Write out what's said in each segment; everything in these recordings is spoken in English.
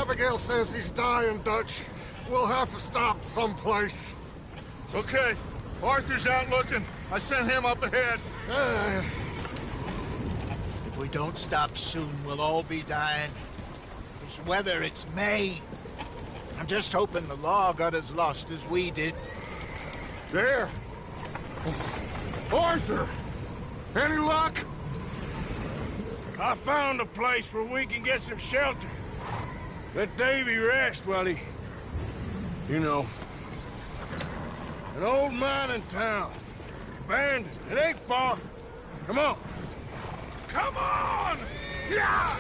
Abigail says he's dying, Dutch. We'll have to stop someplace. Okay. Arthur's out looking. I sent him up ahead. If we don't stop soon, we'll all be dying. This weather, it's May. I'm just hoping the law got as lost as we did. There! Arthur! Any luck? I found a place where we can get some shelter. Let Davy rest while he... You know. An old mining town. Abandoned. It ain't far. Come on. Come on! Yeah!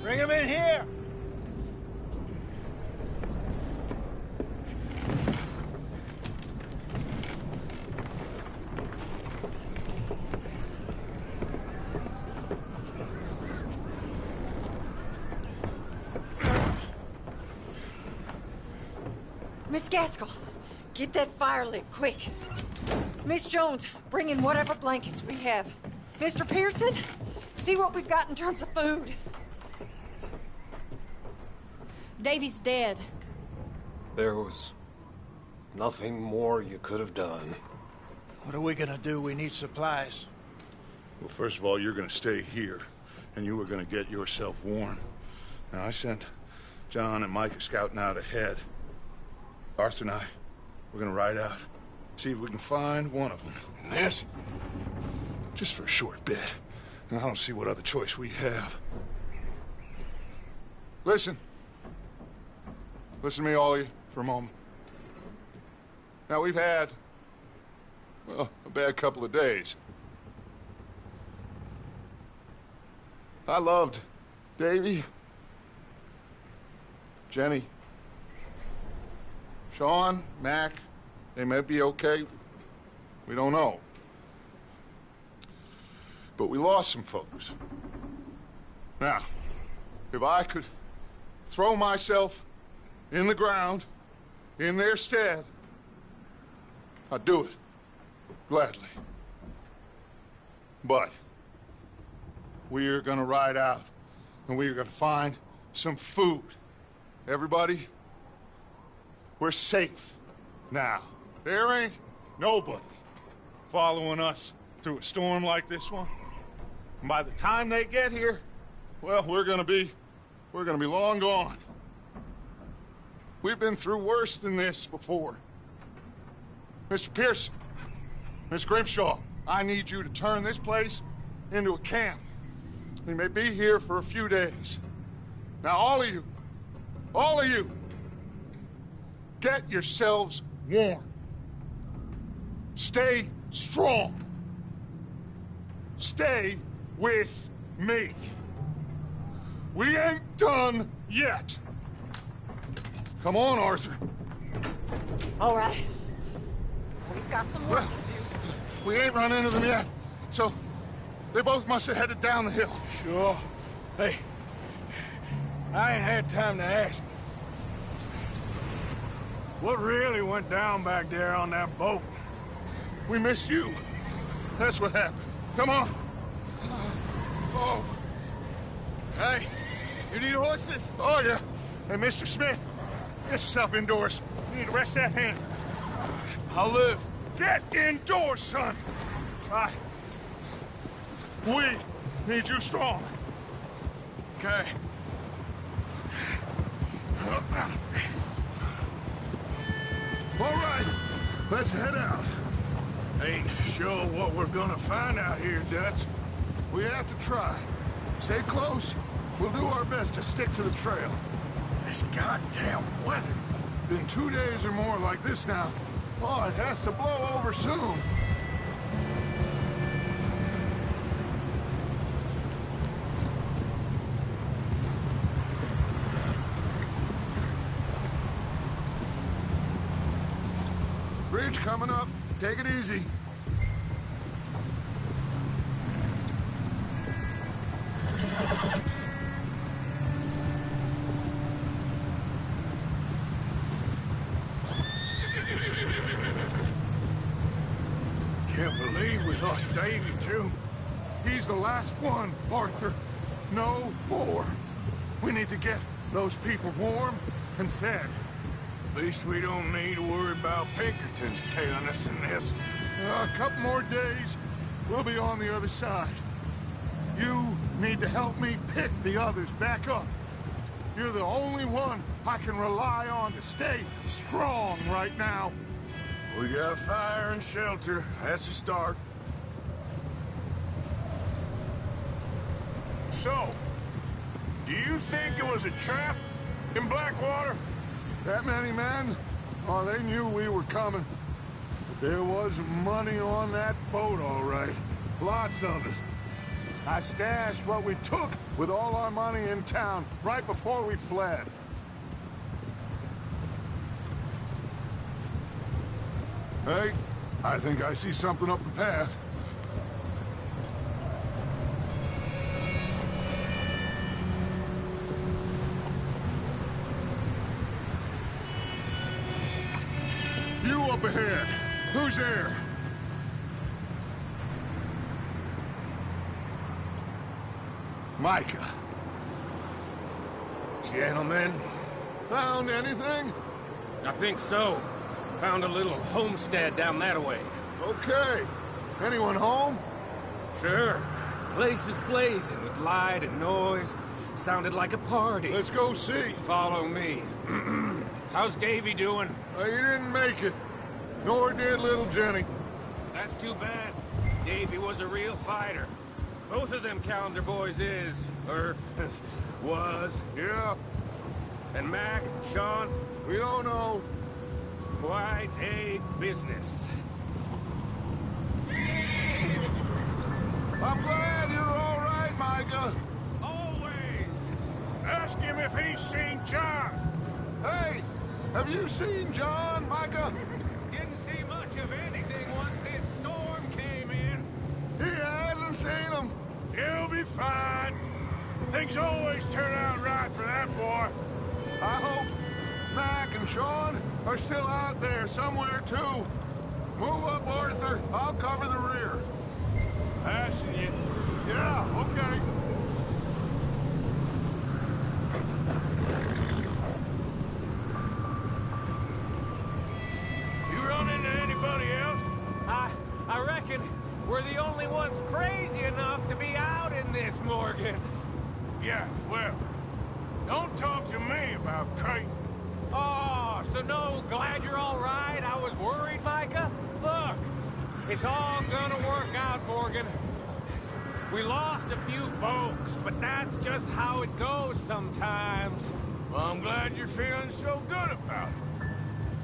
Bring him in here! Miss Gaskell, get that fire lit, quick. Miss Jones, bring in whatever blankets we have. Mr. Pearson, see what we've got in terms of food. Davy's dead. There was nothing more you could have done. What are we gonna do? We need supplies. Well, first of all, you're gonna stay here, and you were gonna get yourself warm. Now, I sent John and Micah scouting out ahead. Arthur and I, we're gonna ride out, see if we can find one of them. And this? Just for a short bit. And I don't see what other choice we have. Listen. Listen to me, all of you, for a moment. Now, we've had, well, a bad couple of days. I loved Davy, Jenny, Sean, Mac. They may be okay. We don't know. But we lost some folks. Now, if I could throw myself in the ground, in their stead, I'd do it, gladly. But we're gonna ride out, and we're gonna find some food. Everybody, we're safe now. There ain't nobody following us through a storm like this one. And by the time they get here, well, we're gonna be long gone. We've been through worse than this before. Mr. Pearson, Miss Grimshaw, I need you to turn this place into a camp. We may be here for a few days. Now, all of you, get yourselves warm. Stay strong. Stay with me. We ain't done yet. Come on, Arthur. All right. We've got some work to do. We ain't run into them yet, so they both must have headed down the hill. Sure. Hey, I ain't had time to ask. What really went down back there on that boat? We missed you. That's what happened. Come on. Oh. Hey, you need horses? Oh, yeah. Hey, Mr. Smith, get yourself indoors. You need to rest that hand. I'll live. Get indoors, son. We need you strong. Okay. All right, let's head out. Ain't sure what we're gonna find out here, Dutch. We have to try. Stay close. We'll do our best to stick to the trail. This goddamn weather. Been 2 days or more like this now. Oh, it has to blow over soon. Bridge coming up. Take it easy. Can't believe we lost Davy, too. He's the last one, Arthur. No more. We need to get those people warm and fed. At least we don't need to worry about Pinkertons tailing us in this. A couple more days, we'll be on the other side. You need to help me pick the others back up. You're the only one I can rely on to stay strong right now. We got fire and shelter. That's a start. So, do you think it was a trap in Blackwater? That many men? Oh, they knew we were coming. But there was money on that boat, all right. Lots of it. I stashed what we took with all our money in town right before we fled. Hey, I think I see something up the path. You up ahead. Who's there? Micah. Gentlemen, Found anything? I think so. Found a little homestead down that way. Okay. Anyone home? Sure. Place is blazing with light and noise. Sounded like a party. Let's go see. Follow me. How's Davy doing? He didn't make it. Nor did little Jenny. That's too bad. Davy was a real fighter. Both of them Calendar boys is, or was. Yeah, And Mac, Sean, we don't know. quite a business. I'm glad you're all right, Micah. Always! Ask him if he's seen John. Hey, have you seen John, Micah? Didn't see much of anything once this storm came in. He hasn't seen him. He'll be fine. Things always turn out right for that boy. I hope Mac and Sean are still out there somewhere, too. Move up, Arthur. I'll cover the rear. Passing you. Yeah, okay. You run into anybody else? I reckon we're the only ones crazy enough to be out in this, Morgan. Yeah, well, don't talk to me about crazy. Oh, so no, glad you're all right. I was worried, Micah. Look, it's all gonna work out, Morgan. We lost a few folks, but that's just how it goes sometimes. Well, I'm glad you're feeling so good about it.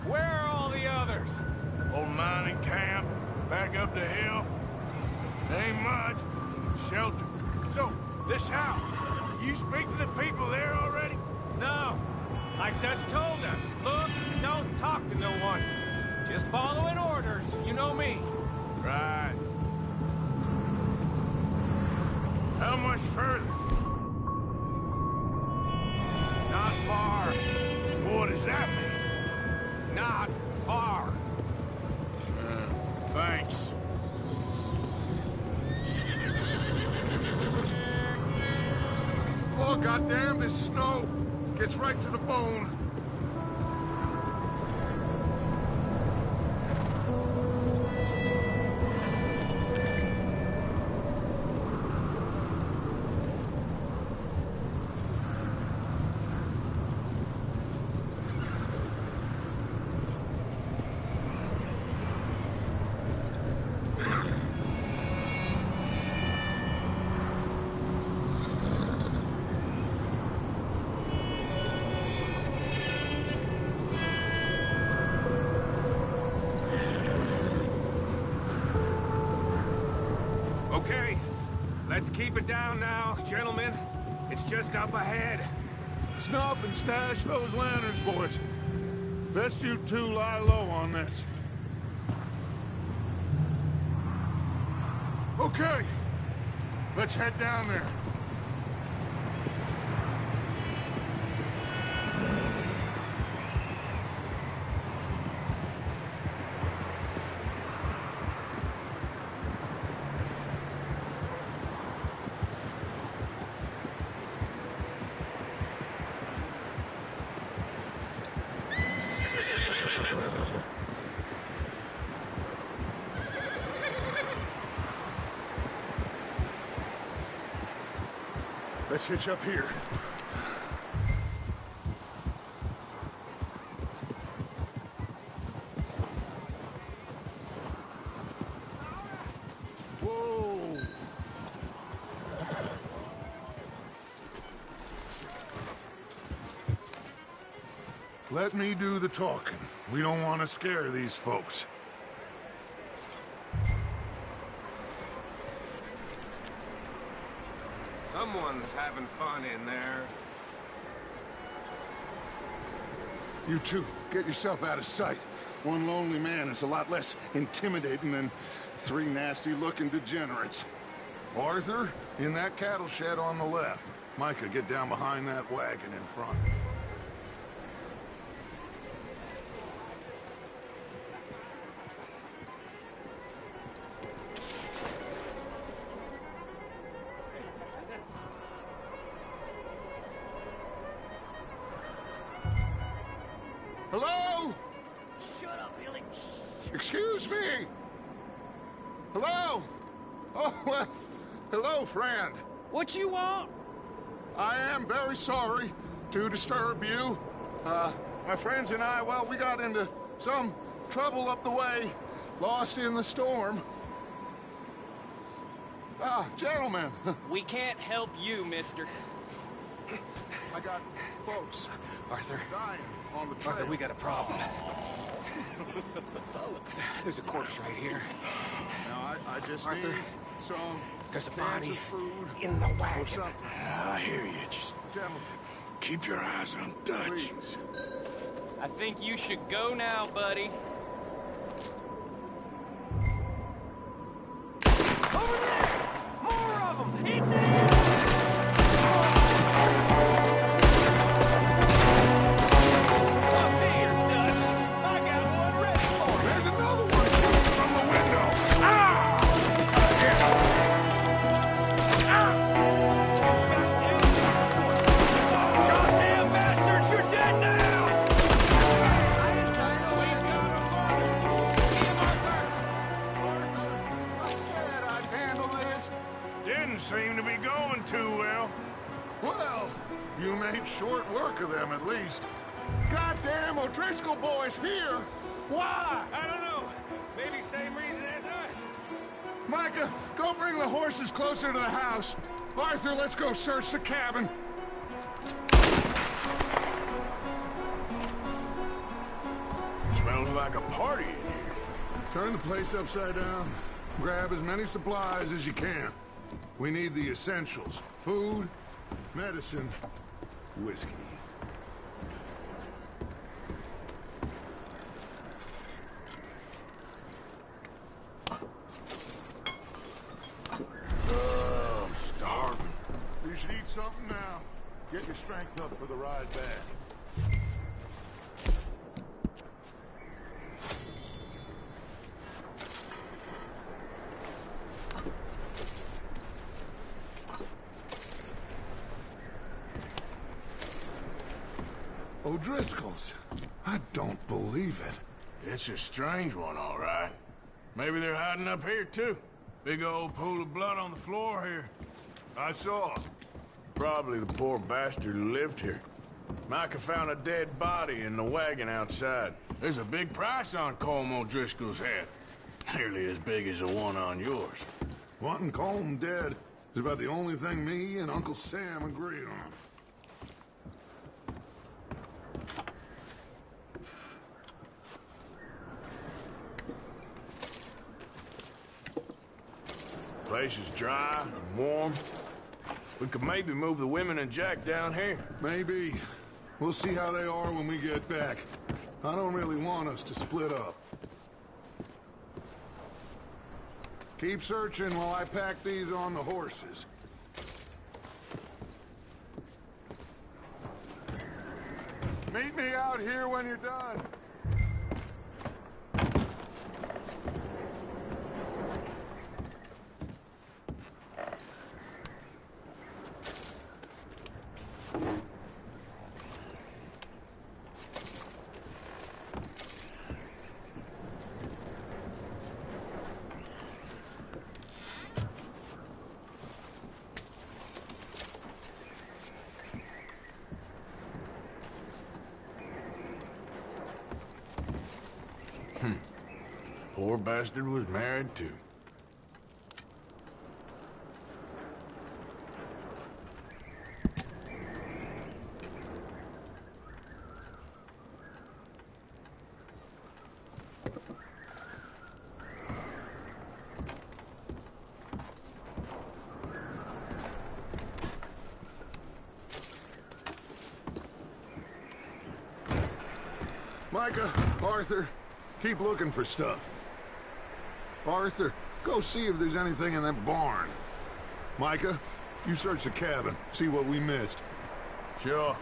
Where are all the others? Old mining camp, back up the hill. Ain't much, shelter. So, this house, you speak to the people there already? No. Like Dutch told us, look, don't talk to no one. Just following orders, you know me. Right. How much further? Not far. What does that mean? Not far. Thanks. Oh, goddamn, this snow gets right to the bone. Okay, let's keep it down now, gentlemen. It's just up ahead. Snuff and stash those lanterns, boys. Best you two lie low on this. Okay. Let's head down there. Let's hitch up here. Whoa! Let me do the talking. We don't want to scare these folks. Someone's having fun in there. You two, get yourself out of sight. One lonely man is a lot less intimidating than three nasty-looking degenerates. Arthur, in that cattle shed on the left. Micah, get down behind that wagon in front. Hello? Shut up, Billy. Excuse me? Hello? Oh, well, hello, friend. What you want? I am very sorry to disturb you. My friends and I, well, we got into some trouble up the way, lost in the storm. Gentlemen, We can't help you, mister. I got folks Arthur. dying on the trail. Arthur, we got a problem. Folks. There's a corpse right here. Now, I just Arthur, need some there's a cans body of food in the or wagon. something. I hear you. Just Gentlemen, keep your eyes on Dutch. please. I think you should go now, buddy. Over there! More of them! It's in! Up here, Dutch! I got one ready for you! There's another one from the window. Goddamn bastards, you're dead now! I said I'd handle this. Didn't seem to be going too well. Well, you made short work of them at least. Goddamn O'Driscoll boys here. Why? I don't know. Maybe same reason as us. Micah, go bring the horses closer to the house. Arthur, let's go search the cabin. Smells like a party in here. Turn the place upside down. Grab as many supplies as you can. We need the essentials. Food, medicine, whiskey. I'm starving. You should eat something now. Get your strength up for the ride back. O'Driscoll's. I don't believe it. It's a strange one, all right. Maybe they're hiding up here, too. Big old pool of blood on the floor here. I saw. Probably the poor bastard who lived here. Micah found a dead body in the wagon outside. There's a big price on Colm O'Driscoll's head. Nearly as big as the one on yours. Wanting Colm dead is about the only thing me and Uncle Sam agreed on. Place is dry and warm. We could maybe move the women and Jack down here. Maybe. We'll see how they are when we get back. I don't really want us to split up. Keep searching while I pack these on the horses. Meet me out here when you're done. Poor bastard was married too. Micah, Arthur, keep looking for stuff. Arthur, go see if there's anything in that barn. Micah, you search the cabin, see what we missed. Sure.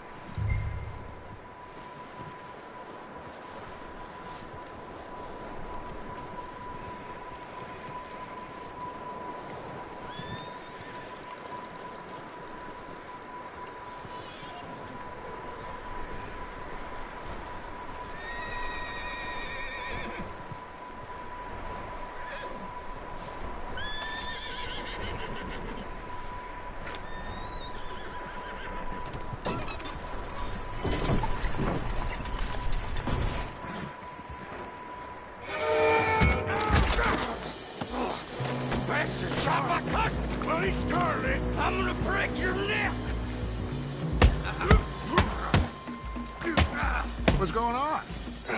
Bloody Starling, I'm gonna break your neck! What's going on?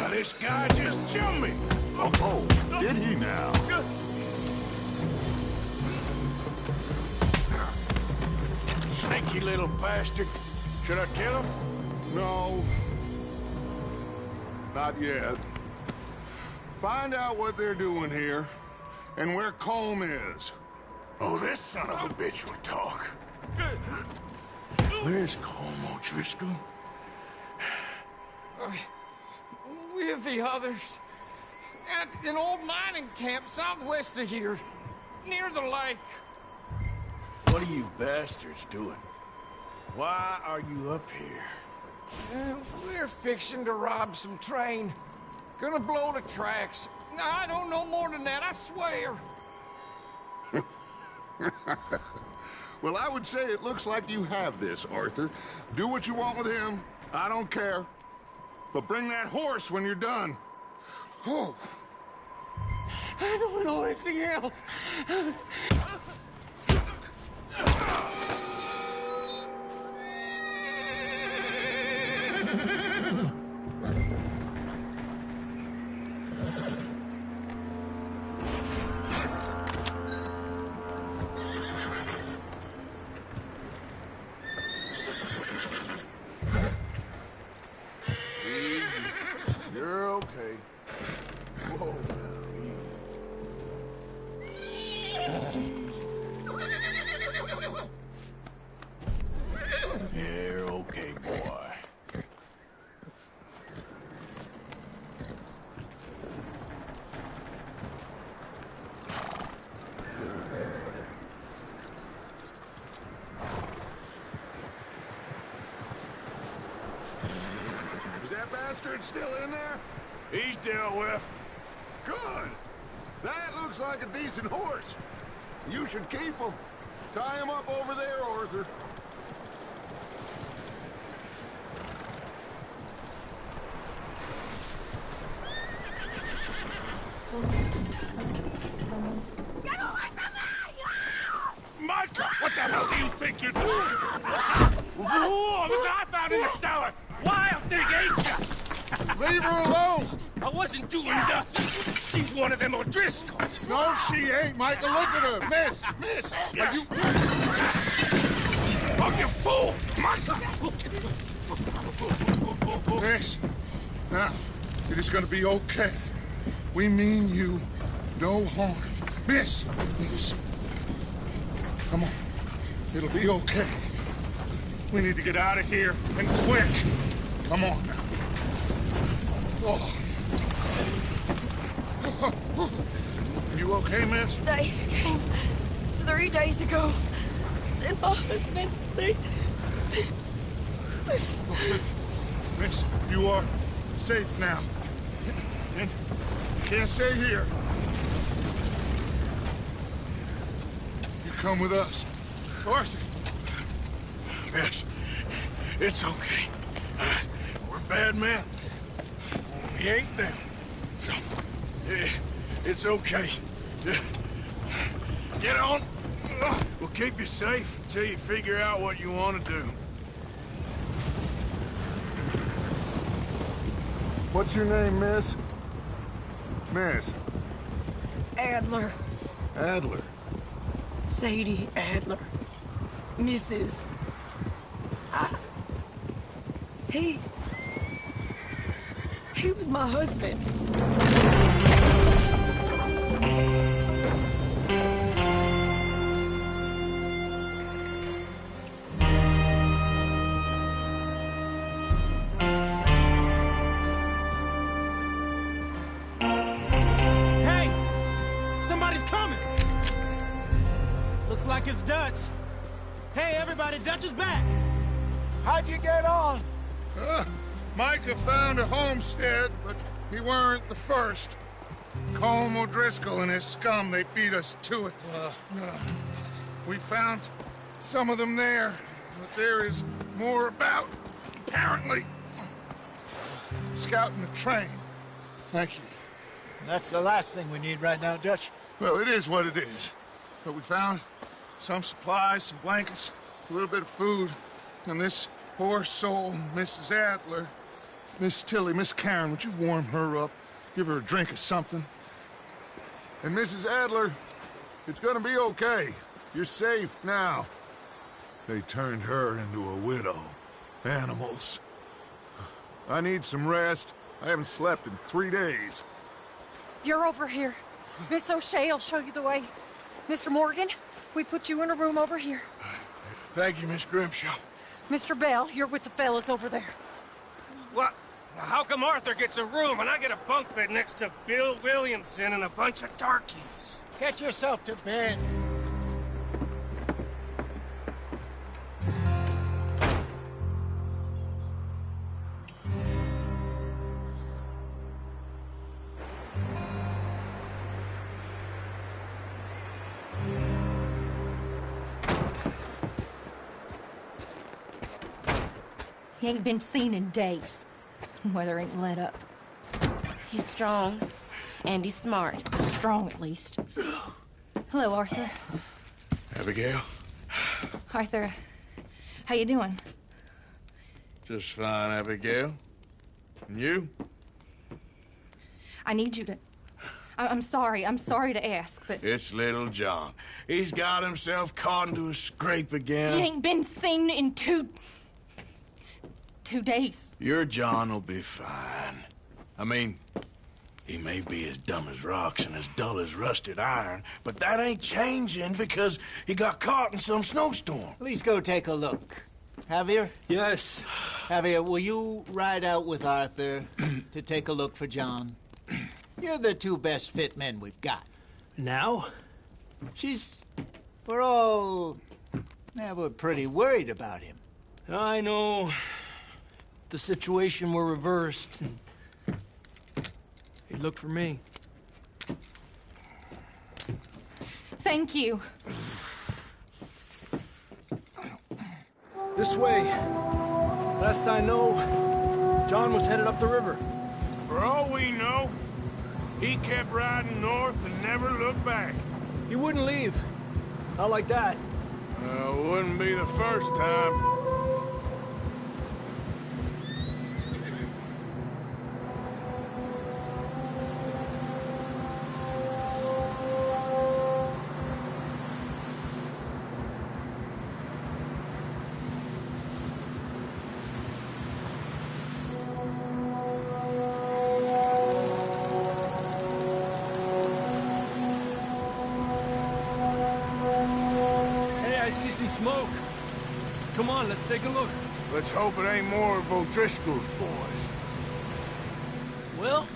This guy just jumped me! Oh, did he now? Sneaky little bastard. Should I kill him? No. Not yet. Find out what they're doing here, and where Colm is. Oh, this son of a bitch will talk. Where's Colm O'Driscoll? With the others. At an old mining camp southwest of here. Near the lake. What are you bastards doing? Why are you up here? We're fixing to rob some train. Gonna blow the tracks. I don't know more than that, I swear. Well, I would say it looks like you have this, Arthur. Do what you want with him. I don't care. But bring that horse when you're done. Oh. I don't know anything else. You're okay. Whoa, you're okay, boy. Is that bastard still in there? He's dealt with. Good. That looks like a decent horse. You should keep him. Tie him up over there, Arthur. Get away from me! Micah, what the hell do you think you're doing? Whoa, the guy found in the cellar. Wild thing, ain't ya? Leave her alone! I wasn't doing nothing. She's one of them O'Driscolls. No, she ain't, Micah. Look at her. Miss! Miss! Yeah. Are you... Oh, you fool! Micah! Miss. Now, it is gonna be okay. We mean you no harm. Miss! Miss. Come on. It'll be okay. We need to get out of here, and quick. Come on now. Oh. You okay, miss? They came 3 days ago. And my husband, they... Miss, you are safe now. And you can't stay here. You come with us. Arthur. Miss, it's okay. We're bad men. We ain't them. It's okay. Get on. We'll keep you safe until you figure out what you want to do. What's your name, miss? Miss. Adler. Adler. Sadie Adler. Mrs. He was my husband. Hey! Somebody's coming! Looks like it's Dutch. Hey, everybody, Dutch is back! How'd you get on? Micah found a homestead, but he weren't the first. Colm O'Driscoll and his scum, they beat us to it. We found some of them there, but there is more about, apparently. Scouting the train. Thank you. That's the last thing we need right now, Dutch. Well, it is what it is. But we found some supplies, some blankets, a little bit of food, and this poor soul, Mrs. Adler, Miss Tilly, Miss Karen, would you warm her up? Give her a drink or something? And Mrs. Adler, it's gonna be okay. You're safe now. They turned her into a widow. Animals. I need some rest. I haven't slept in 3 days. You're over here. Miss O'Shea will show you the way. Mr. Morgan, we put you in a room over here. Thank you, Miss Grimshaw. Mr. Bell, you're with the fellas over there. What? How come Arthur gets a room and I get a bunk bed next to Bill Williamson and a bunch of darkies? Get yourself to bed. He ain't been seen in days. Weather ain't let up. He's strong, and he's smart. Strong, at least. Hello, Arthur. Abigail? Arthur, how you doing? Just fine, Abigail. And you? I need you to... I'm sorry to ask, but... It's little John. He's got himself caught into a scrape again. He ain't been seen in 2 days. Your John will be fine. I mean, he may be as dumb as rocks and as dull as rusted iron, but that ain't changing because he got caught in some snowstorm. Please go take a look. Javier? Yes. Javier, will you ride out with Arthur to take a look for John? You're the 2 best fit men we've got. Now? We're pretty worried about him. I know. If the situation were reversed, he'd look for me. Thank you. This way. Last I know, John was headed up the river. For all we know, he kept riding north and never looked back. He wouldn't leave. Not like that. Wouldn't be the first time. smoke. Come on, let's take a look. Let's hope it ain't more of O'Driscoll's boys. Well...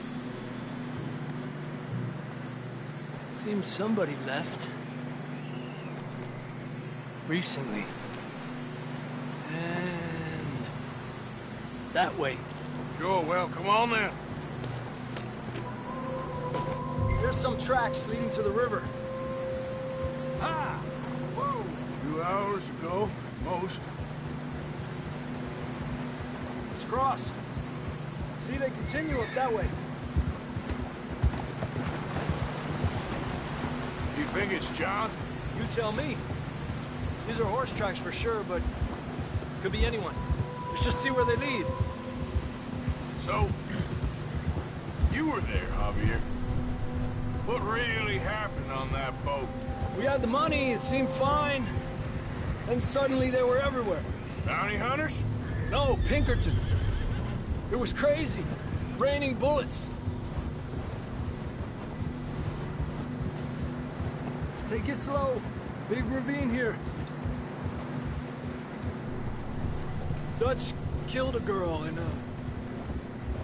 seems somebody left. Recently. And... that way. Sure, well, come on then. There's some tracks leading to the river. Ha! Whoa! A few hours ago, most. Let's cross. See, they continue up that way. You think it's John? You tell me. These are horse tracks for sure, but could be anyone. Let's just see where they lead. So, you were there, Javier. What really happened on that boat? We had the money, it seemed fine. Then suddenly they were everywhere. Bounty hunters? No, Pinkertons. It was crazy. Raining bullets. Take it slow. Big ravine here. Dutch killed a girl in a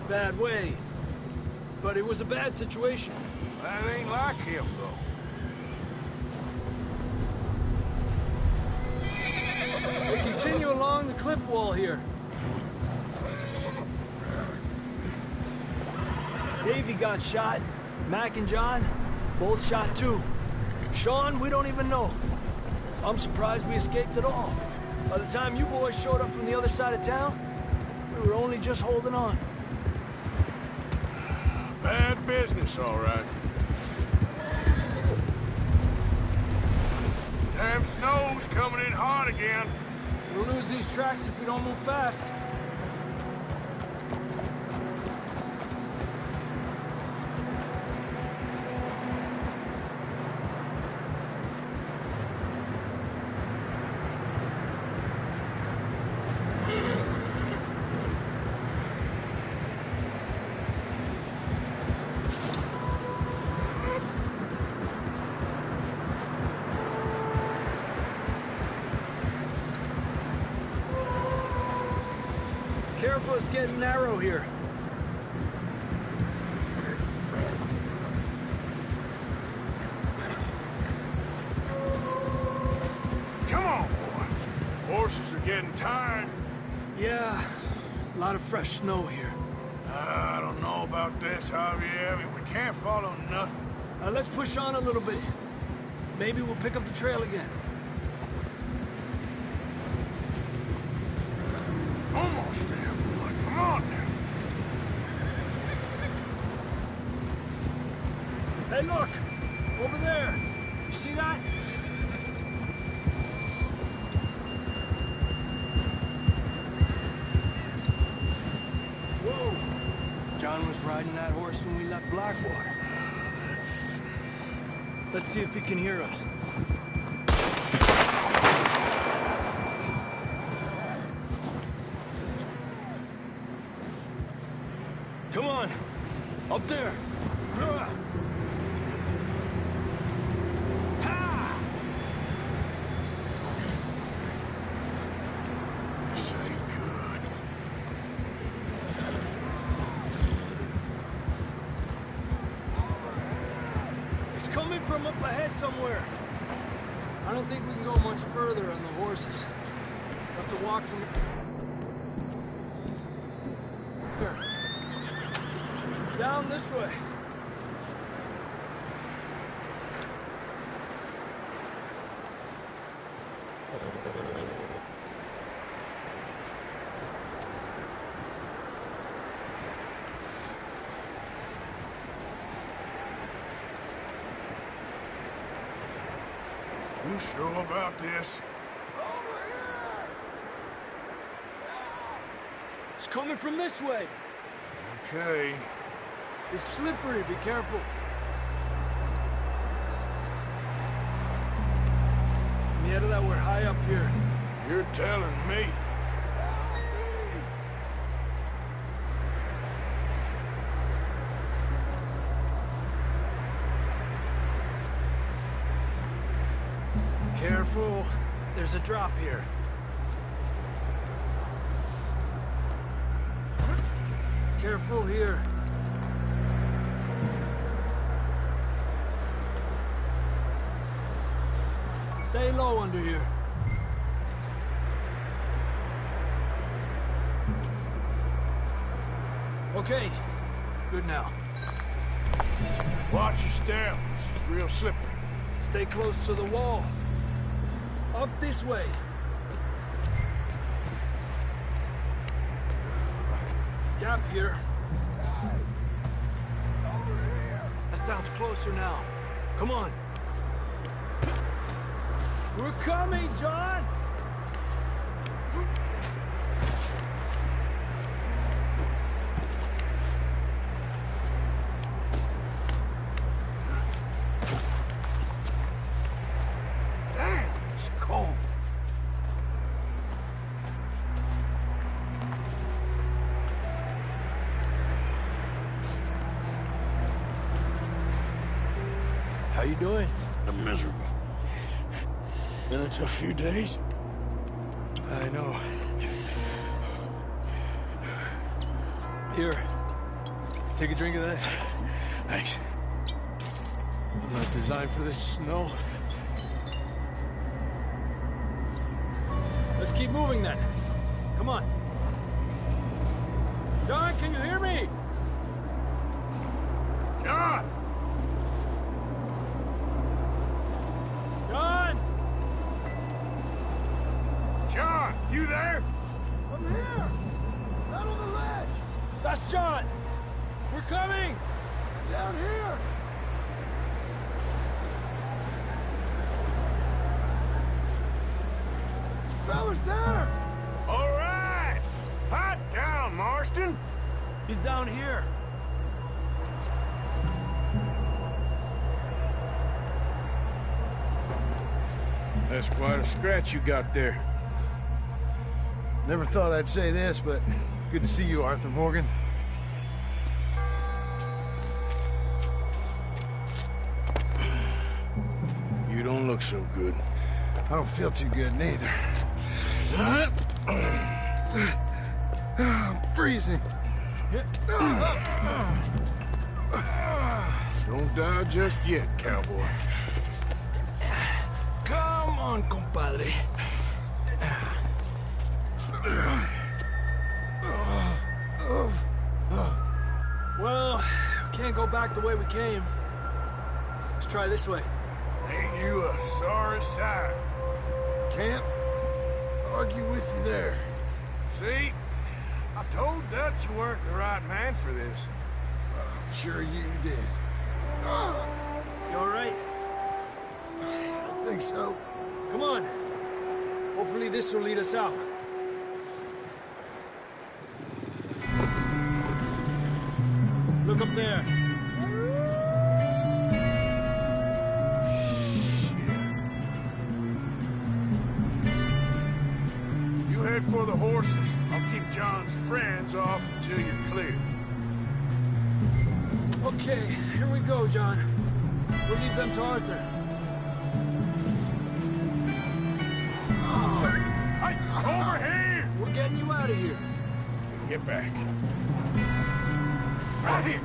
bad way. But it was a bad situation. That ain't like him, though. They continue along the cliff wall here. Davey got shot. Mac and John, both shot too. Sean, we don't even know. I'm surprised we escaped at all. By the time you boys showed up from the other side of town, we were only just holding on. Bad business, all right. Damn snow's coming in hard again. We'll lose these tracks if we don't move fast. Careful, it's getting narrow here. Come on, boy. Horses are getting tired. Yeah, a lot of fresh snow here. I don't know about this, Javier. I mean, we can't follow nothing. Let's push on a little bit. Maybe we'll pick up the trail again. Almost there, boy. Come on now. Hey, look! Over there! You see that? Whoa! John was riding that horse when we left Blackwater. Let's see if he can hear us. Come on! Up there! This ain't good. It's coming from up ahead somewhere. I don't think we can go much further on the horses. We'll have to walk from here. Down this way. You sure about this? It's coming from this way. Okay. It's slippery, be careful. Get me out of that, we're high up here. You're telling me. Careful. There's There's a drop here. Careful here. Stay low under here. Okay, good now. Watch your step. It's real slippery. Stay close to the wall. Up this way. Gap here. That sounds closer now. Come on. We're coming, John! Damn, it's cold. How you doing? I'm miserable. Been a tough few days. I know. Here. Take a drink of this. Thanks. I'm not designed for this snow. Let's keep moving then. Come on. John, can you hear me? John! John! John, you there? I'm here! Out on the ledge! That's John! We're coming! Down here! Fellas there! All right! Hot down, Marston! He's down here. That's quite a scratch you got there. Never thought I'd say this, but good to see you, Arthur Morgan. You don't look so good. I don't feel too good, neither. I'm freezing. Don't die just yet, cowboy. Come on, compadre. Well, we can't go back the way we came. Let's try this way. Ain't you a sorry sight? Can't argue with you there. See? I told Dutch you weren't the right man for this. I'm sure you did. You all right? I think so. Come on. Hopefully this will lead us out. Look up there. You head for the horses. I'll keep John's friends off until you're clear. Okay, here we go, John. We'll leave them to Arthur. Hey, over here! We're getting you out of here. Get back. Right here!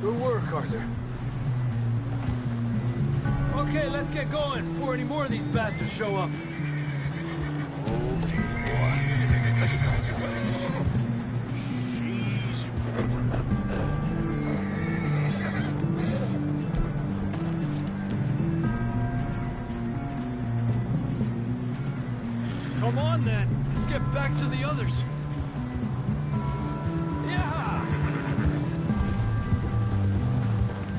Good work, Arthur. Okay, let's get going before any more of these bastards show up. Okay, boy. Let's go. Come on, then. Let's get back to the others. Yeah!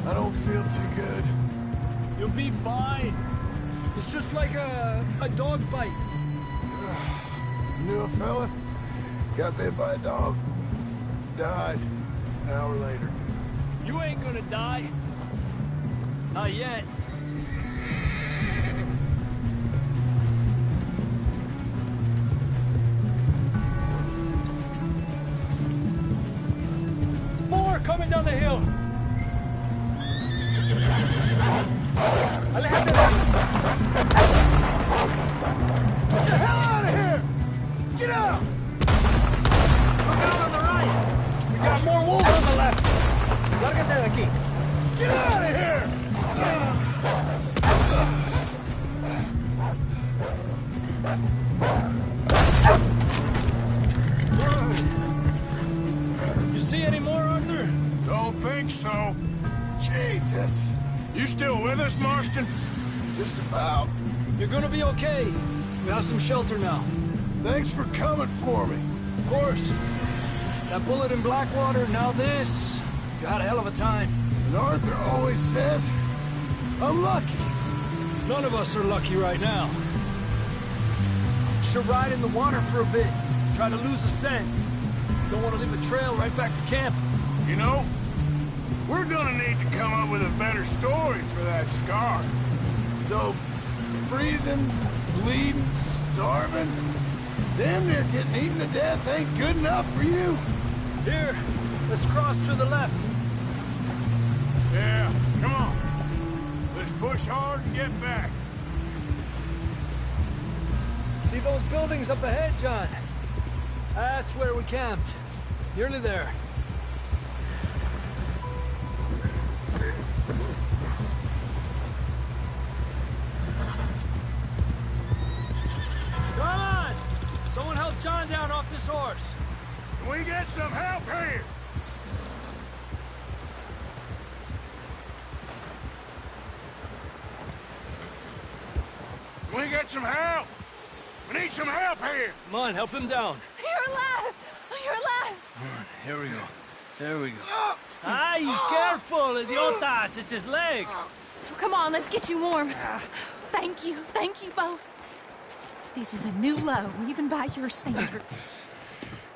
I don't feel too good. You'll be fine. It's just like a dog bite. Knew a fella? Got bit by a dog. Died an hour later. You ain't gonna die. Not yet. Right down the hill. Alejandro! Get the hell out of here! Get out! Look out on the right! We got more wolves on the left! Lárgate de aquí! Get out of here! You see any more, Arthur? Don't think so. Jesus! You still with us, Marston? Just about. You're gonna be okay. We have some shelter now. Thanks for coming for me. Of course. That bullet in Blackwater, now this. You had a hell of a time. And Arthur always says, I'm lucky. None of us are lucky right now. Should ride in the water for a bit. Try to lose the scent. Don't want to leave a trail right back to camp. You know, we're gonna need to come up with a better story for that scar. So, freezing, bleeding, starving, damn near getting eaten to death ain't good enough for you. Here, let's cross to the left. Yeah, come on. Let's push hard and get back. See those buildings up ahead, John? That's where we camped. Nearly there. Come on! Someone help John down off this horse. Can we get some help here? Can we get some help? We need some help here. Come on, help him down. You're alive! You're alive! Here we go. There we go. Ay, careful, idiotas! It's his leg. Come on, let's get you warm. Thank you both. This is a new low, even by your standards.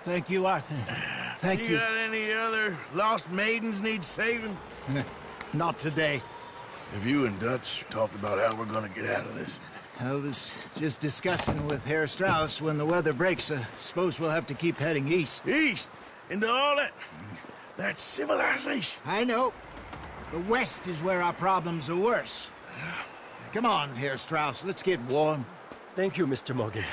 Thank you, Arthur. Thank you. You got any other lost maidens need saving? Not today. Have you and Dutch talked about how we're gonna get out of this? I was just discussing with Herr Strauss when the weather breaks. Suppose we'll have to keep heading east. East? Into all that... That's civilization. I know. The west is where our problems are worse. Come on, Herr Strauss, let's get warm. Thank you, Mr. Morgan.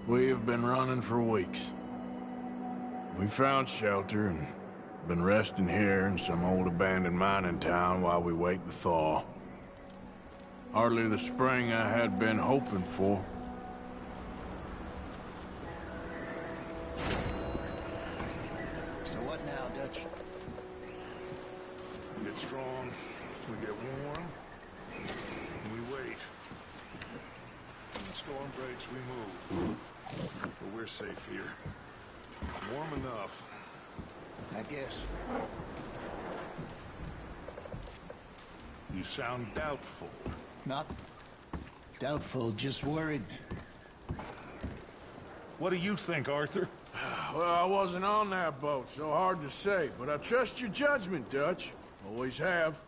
We have been running for weeks. We found shelter and been resting here in some old abandoned mining town while we wait the thaw. Hardly the spring I had been hoping for. So what now, Dutch? We get strong, we get warm, and we wait. When the storm breaks, we move. But we're safe here. Warm enough. I guess. You sound doubtful. Not doubtful, just worried. What do you think, Arthur? Well, I wasn't on that boat, so hard to say, but I trust your judgment, Dutch. Always have.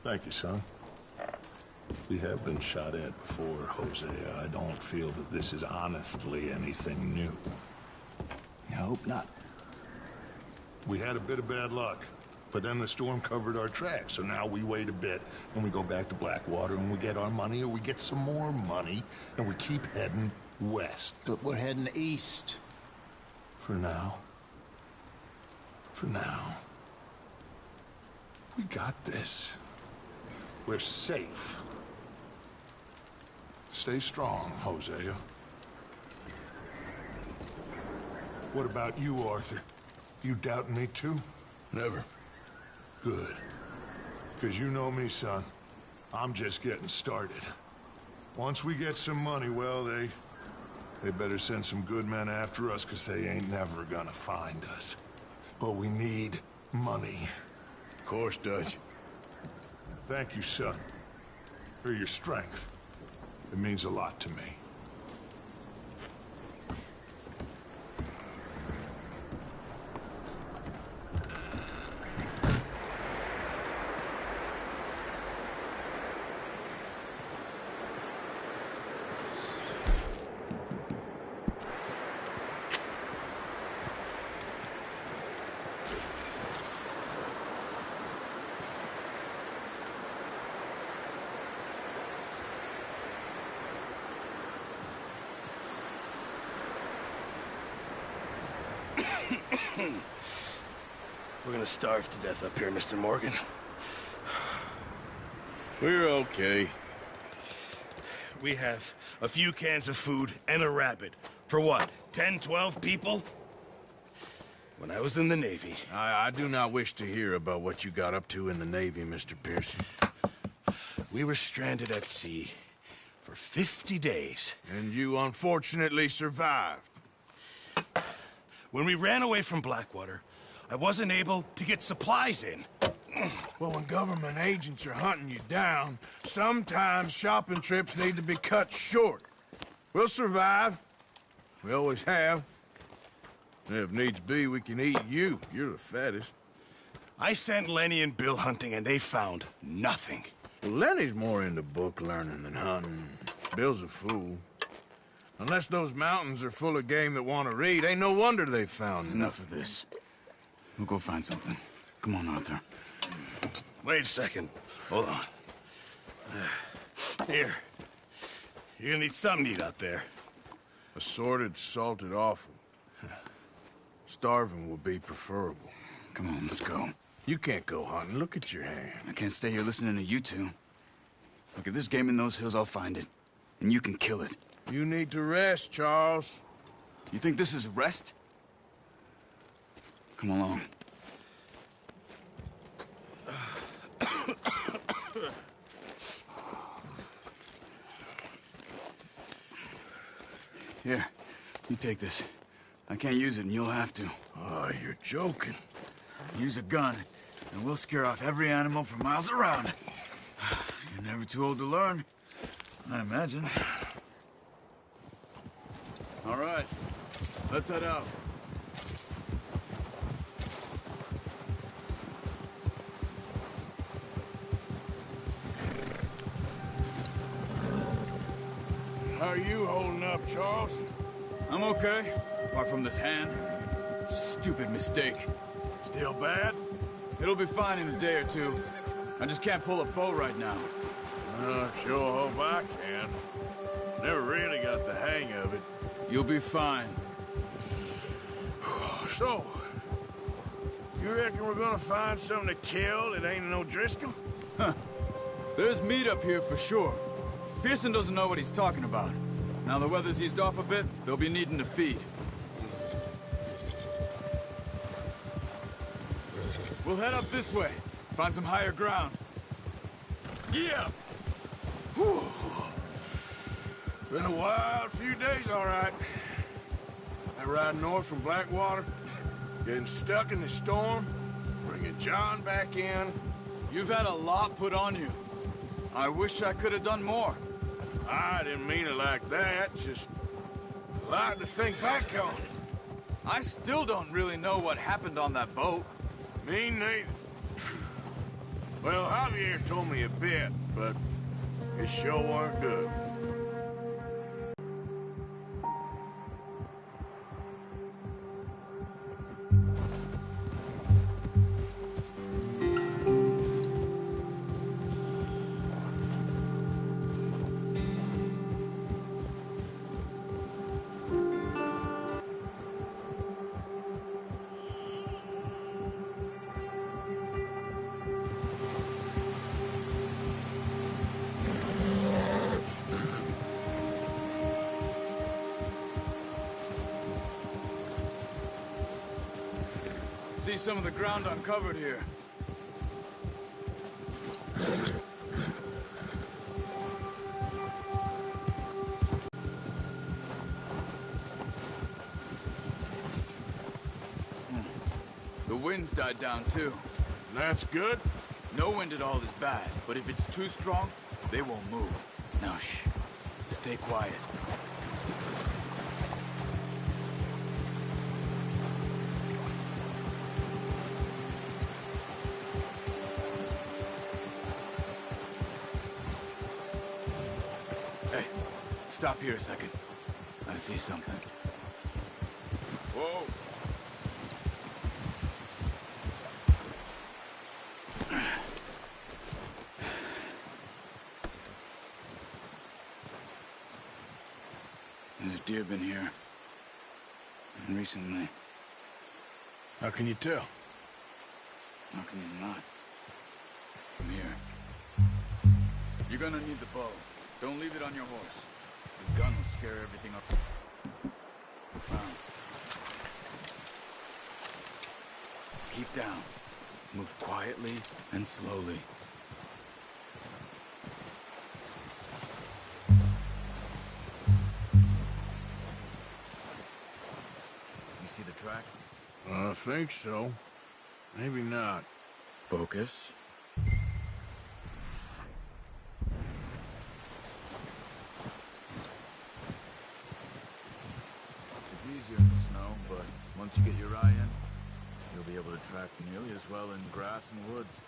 Thank you, son. We have been shot at before, Hosea. I don't feel that this is honestly anything new. I hope not. We had a bit of bad luck, but then the storm covered our tracks, so now we wait a bit, and we go back to Blackwater, and we get our money, or we get some more money, and we keep heading west. But we're heading east. For now. For now. We got this. We're safe. Stay strong, Hosea. What about you, Arthur? You doubting me too? Never. Good. Because you know me, son. I'm just getting started. Once we get some money, well, they better send some good men after us, because they ain't never gonna find us. But we need money. Of course, Dutch. Thank you, son, for your strength. It means a lot to me. We're gonna starve to death up here, Mr. Morgan. We're okay. We have a few cans of food and a rabbit. For what, 10, 12 people? When I was in the Navy... I do not wish to hear about what you got up to in the Navy, Mr. Pearson. We were stranded at sea for 50 days. And you unfortunately survived. When we ran away from Blackwater, I wasn't able to get supplies in. Well, when government agents are hunting you down, sometimes shopping trips need to be cut short. We'll survive. We always have. And if needs be, we can eat you. You're the fattest. I sent Lenny and Bill hunting, and they found nothing. Well, Lenny's more into book learning than hunting. Bill's a fool. Unless those mountains are full of game that want to read, ain't no wonder they found Enough of this. We'll go find something. Come on, Arthur. Wait a second. Hold on. Here. You're gonna need something to eat out there. Assorted, salted offal. Starving would be preferable. Come on, let's go. You can't go hunting. Look at your hand. I can't stay here listening to you two. Look, if there's game in those hills, I'll find it. And you can kill it. You need to rest, Charles. You think this is rest? Come along. Here, you take this. I can't use it, and you'll have to. Oh, you're joking. Use a gun, and we'll scare off every animal for miles around. You're never too old to learn, I imagine. All right, let's head out. How are you holding up, Charles? I'm okay, apart from this hand. Stupid mistake. Still bad? It'll be fine in a day or two. I just can't pull a bow right now. Sure hope I can. Never really got the hang of it. You'll be fine. So, you reckon we're gonna find something to kill that ain't no Driscoll? Huh. There's meat up here for sure. Pearson doesn't know what he's talking about. Now the weather's eased off a bit, they'll be needing to feed. We'll head up this way. Find some higher ground. Yeah. Whew. Been a wild few days, all right. I ride north from Blackwater, getting stuck in the storm, bringing John back in. You've had a lot put on you. I wish I could have done more. I didn't mean it like that, just a lot to think back on. I still don't really know what happened on that boat. Me neither. Well, Javier told me a bit, but it sure weren't good. See some of the ground uncovered here. The wind's died down too. That's good. No wind at all is bad, but if it's too strong, they won't move. Now shh. Stay quiet. Hey, stop here a second. I see something. Whoa. There's deer been here. And recently. How can you tell? How can you not? Come here. You're gonna need the bow. Don't leave it on your horse. The gun will scare everything up. Now. Keep down. Move quietly and slowly. You see the tracks? I think so. Maybe not. Focus. It's easier in the snow, but once you get your eye in, you'll be able to track nearly as well in grass and woods.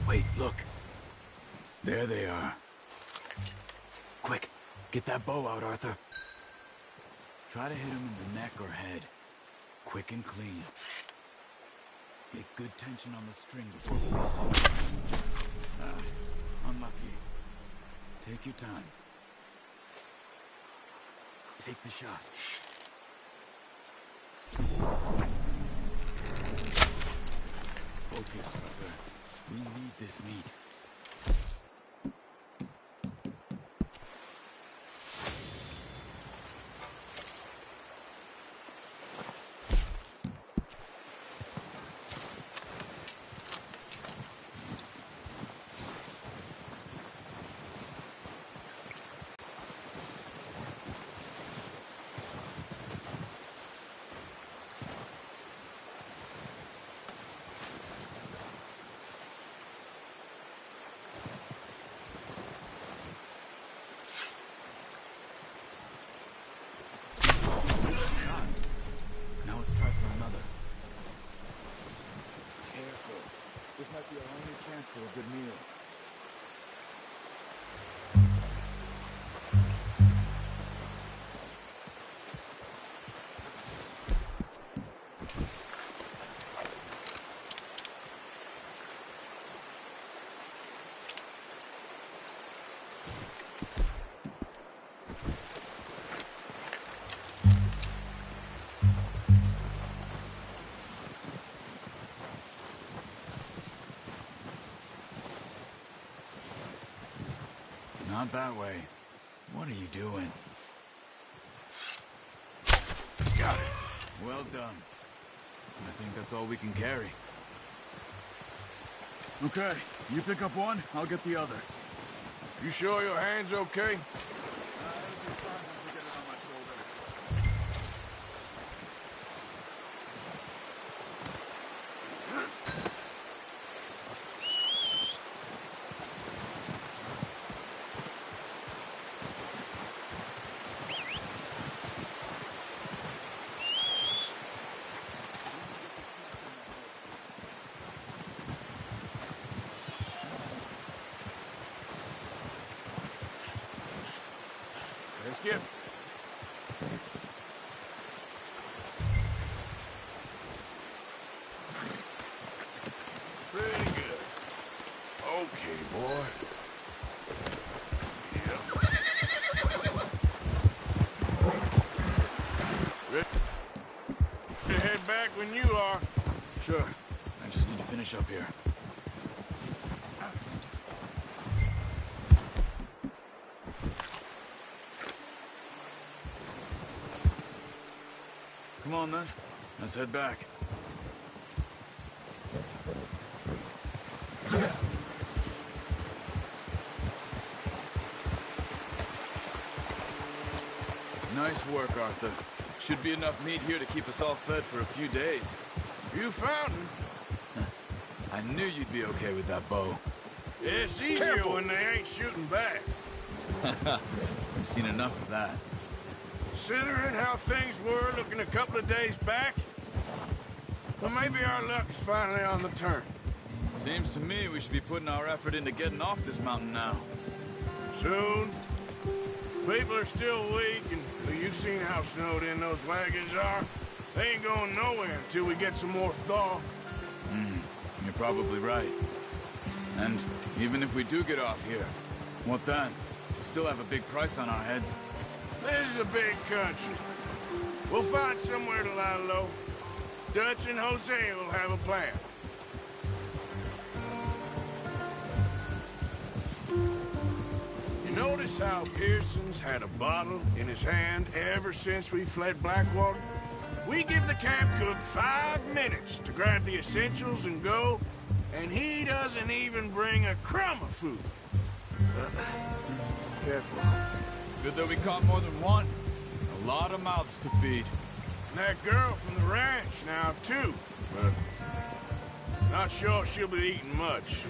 Wait, look. There they are. Quick, get that bow out, Arthur. Try to hit him in the neck or head. Quick and clean. Get good tension on the string before releasing. Unlucky. Take your time. Take the shot. Focus, Arthur. We need this meat. Now let's try for another. Careful. This might be our only chance for a good meal. Not that way. What are you doing? Got it. Well done. I think that's all we can carry. Okay, you pick up one, I'll get the other. You sure your hand's okay? Let's get. Pretty good. Okay, boy. Yep. Ready to head back when you are. Sure. I just need to finish up here. Come on, then. Let's head back. Nice work, Arthur. Should be enough meat here to keep us all fed for a few days. You found him. I knew you'd be okay with that bow. Yeah, it's easier when they ain't shooting back. We've seen enough of that. Considering how things were looking a couple of days back, well, maybe our luck is finally on the turn. Seems to me we should be putting our effort into getting off this mountain now. Soon. People are still weak, and well, you've seen how snowed in those wagons are. They ain't going nowhere until we get some more thaw. You're probably right. And even if we do get off here, what then? We still have a big price on our heads. This is a big country. We'll find somewhere to lie low. Dutch and Hosea will have a plan. You notice how Pearson's had a bottle in his hand ever since we fled Blackwater? We give the camp cook 5 minutes to grab the essentials and go, and he doesn't even bring a crumb of food. Careful. Good that we caught more than one. A lot of mouths to feed. And that girl from the ranch now, too. But not sure she'll be eating much.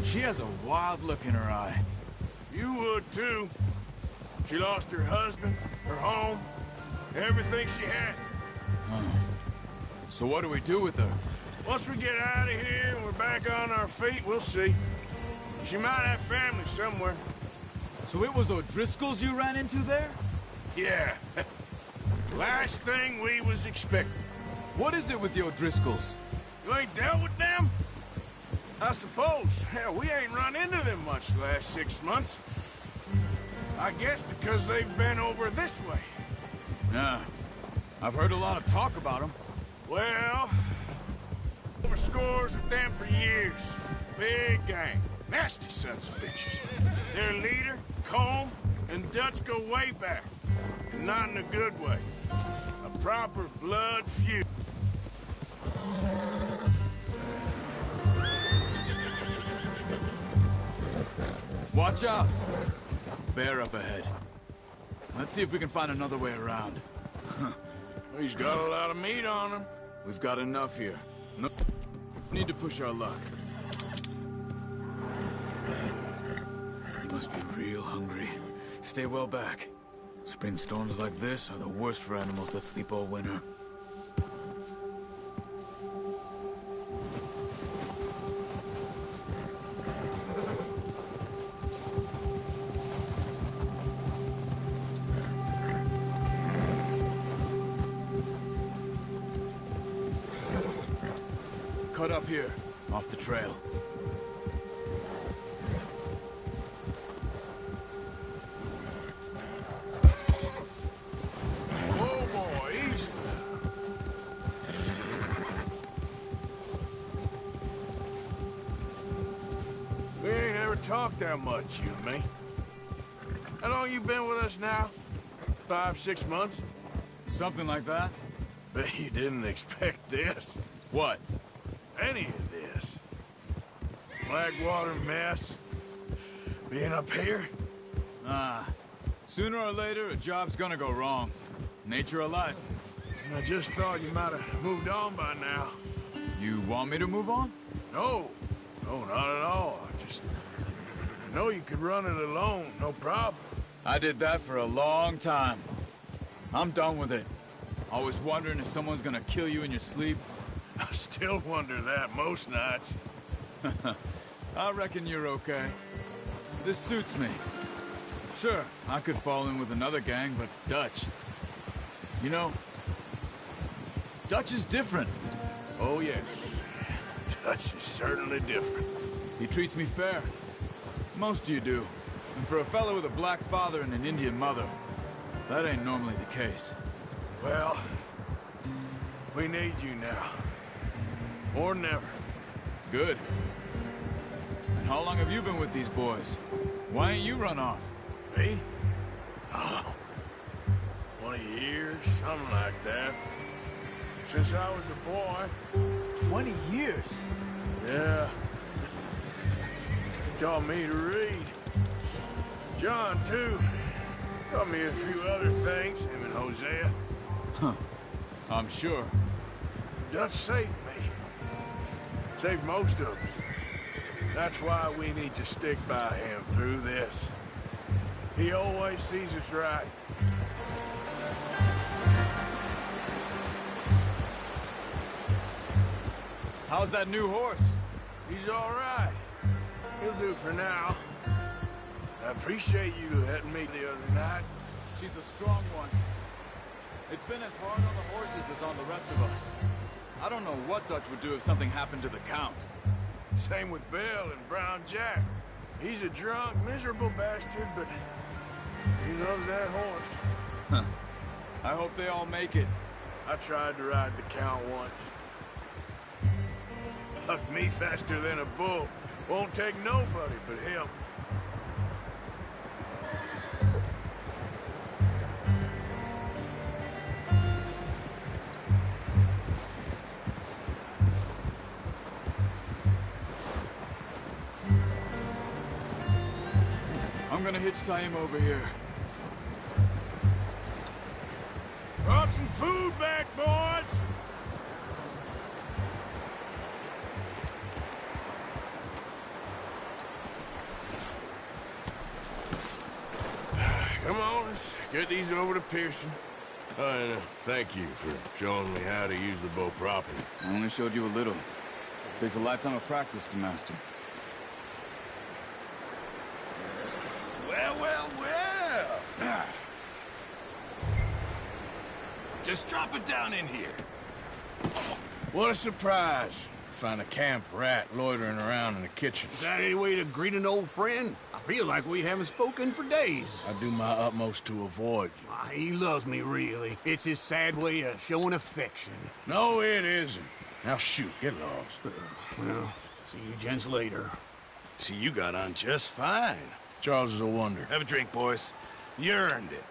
She has a wild look in her eye. You would, too. She lost her husband, her home, everything she had. So what do we do with her? Once we get out of here and we're back on our feet, we'll see. She might have family somewhere. So it was O'Driscoll's you ran into there? Yeah. Last thing we was expecting. What is it with the O'Driscolls? You ain't dealt with them? I suppose. Hell, we ain't run into them much the last 6 months. I guess because they've been over this way. Yeah. I've heard a lot of talk about them. Well, over scores with them for years. Big gang. Nasty sons of bitches. Their leader, Colm, and Dutch go way back. And not in a good way. A proper blood feud. Watch out! Bear up ahead. Let's see if we can find another way around. He's got a lot of meat on him. We've got enough here. No need to push our luck. You must be real hungry. Stay well back. Spring storms like this are the worst for animals that sleep all winter. Cut up here, off the trail. Whoa, boy, easy. We ain't ever talked that much, you and me. How long you been with us now? 5, 6 months? Something like that? Bet you didn't expect this. What? Any of this. Blackwater mess. Being up here. Sooner or later, a job's gonna go wrong. Nature of life. I just thought you might have moved on by now. You want me to move on? No. No, not at all. I just know you could run it alone, no problem. I did that for a long time. I'm done with it. Always wondering if someone's gonna kill you in your sleep. I still wonder that most nights. I reckon you're okay. This suits me. Sure, I could fall in with another gang, but Dutch... You know, Dutch is different. Oh, yes. Dutch is certainly different. He treats me fair. Most of you do. And for a fellow with a black father and an Indian mother, that ain't normally the case. Well, we need you now. More than ever. Good. And how long have you been with these boys? Why ain't you run off? Me? Oh, 20 years, something like that. Since I was a boy. 20 years? Yeah. He taught me to read. John, too. Taught me a few other things, him and Hosea. Huh. I'm sure. Dutch saved me. Saved most of us. That's why we need to stick by him through this. He always sees us right. How's that new horse? He's all right. He'll do for now. I appreciate you letting me the other night. She's a strong one. It's been as hard on the horses as on the rest of us. I don't know what Dutch would do if something happened to the Count. Same with Bill and Brown Jack. He's a drunk, miserable bastard, but he loves that horse. Huh. I hope they all make it. I tried to ride the Count once. Hugged me faster than a bull. Won't take nobody but him. I'm gonna hitch tie him over here. Brought some food back, boys! Come on, let's get these over to Pearson. Oh, and thank you for showing me how to use the bow properly. I only showed you a little. Takes a lifetime of practice to master. Well, well, well. Just drop it down in here. What a surprise. Find a camp rat loitering around in the kitchen. Is that any way to greet an old friend? I feel like we haven't spoken for days. I do my utmost to avoid you. Why, he loves me, really. It's his sad way of showing affection. No, it isn't. Now shoot, get lost. Well, see you gents later. See, you got on just fine. Charles is a wonder. Have a drink, boys. You earned it.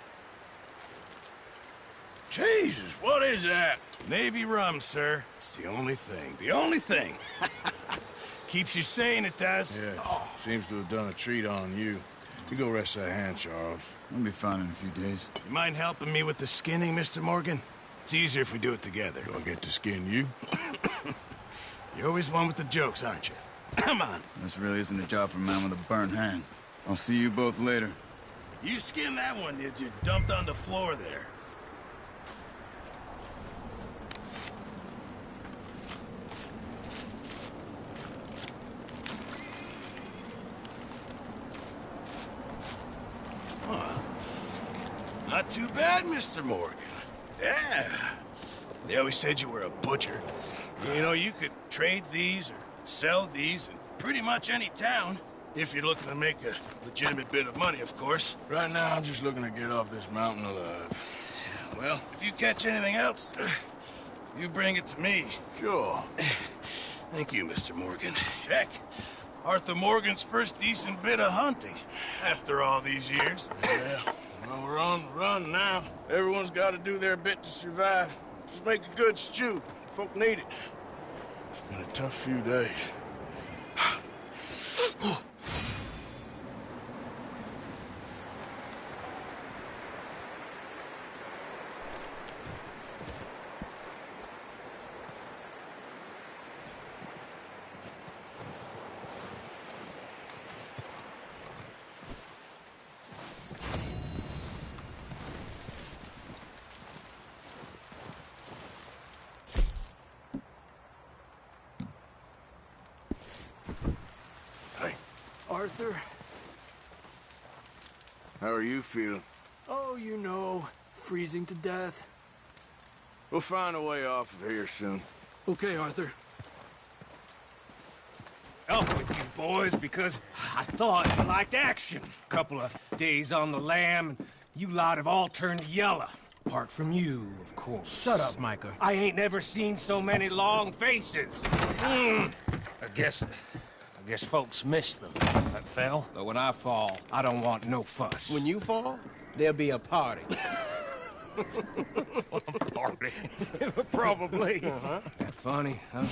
Jesus, what is that? Navy rum, sir. It's the only thing. The only thing. Keeps you sane, it does. Yeah, seems to have done a treat on you. You go rest that hand, Charles. I'll be fine in a few days. You mind helping me with the skinning, Mr. Morgan? It's easier if we do it together. Do I get to skin you? You're always one with the jokes, aren't you? Come on. This really isn't a job for a man with a burnt hand. I'll see you both later. You skinned that one that you dumped on the floor there. Not too bad, Mr. Morgan. Yeah. They always said you were a butcher. You know, you could trade these or sell these in pretty much any town. If you're looking to make a legitimate bit of money, of course. Right now, I'm just looking to get off this mountain alive. Well, if you catch anything else, you bring it to me. Sure. Thank you, Mr. Morgan. Heck, Arthur Morgan's first decent bit of hunting after all these years. Yeah. Well, we're on the run now. Everyone's got to do their bit to survive. Just make a good stew. Folk need it. It's been a tough few days. Arthur? How are you feeling? Oh, you know, freezing to death. We'll find a way off of here soon. Okay, Arthur. Up with you boys, because I thought you liked action. Couple of days on the lam, and you lot have all turned yellow. Apart from you, of course. Shut up, Micah. I ain't never seen so many long faces. I guess folks miss them. That fell. But when I fall, I don't want no fuss. When you fall, there'll be a party. Party? Probably. That funny, huh?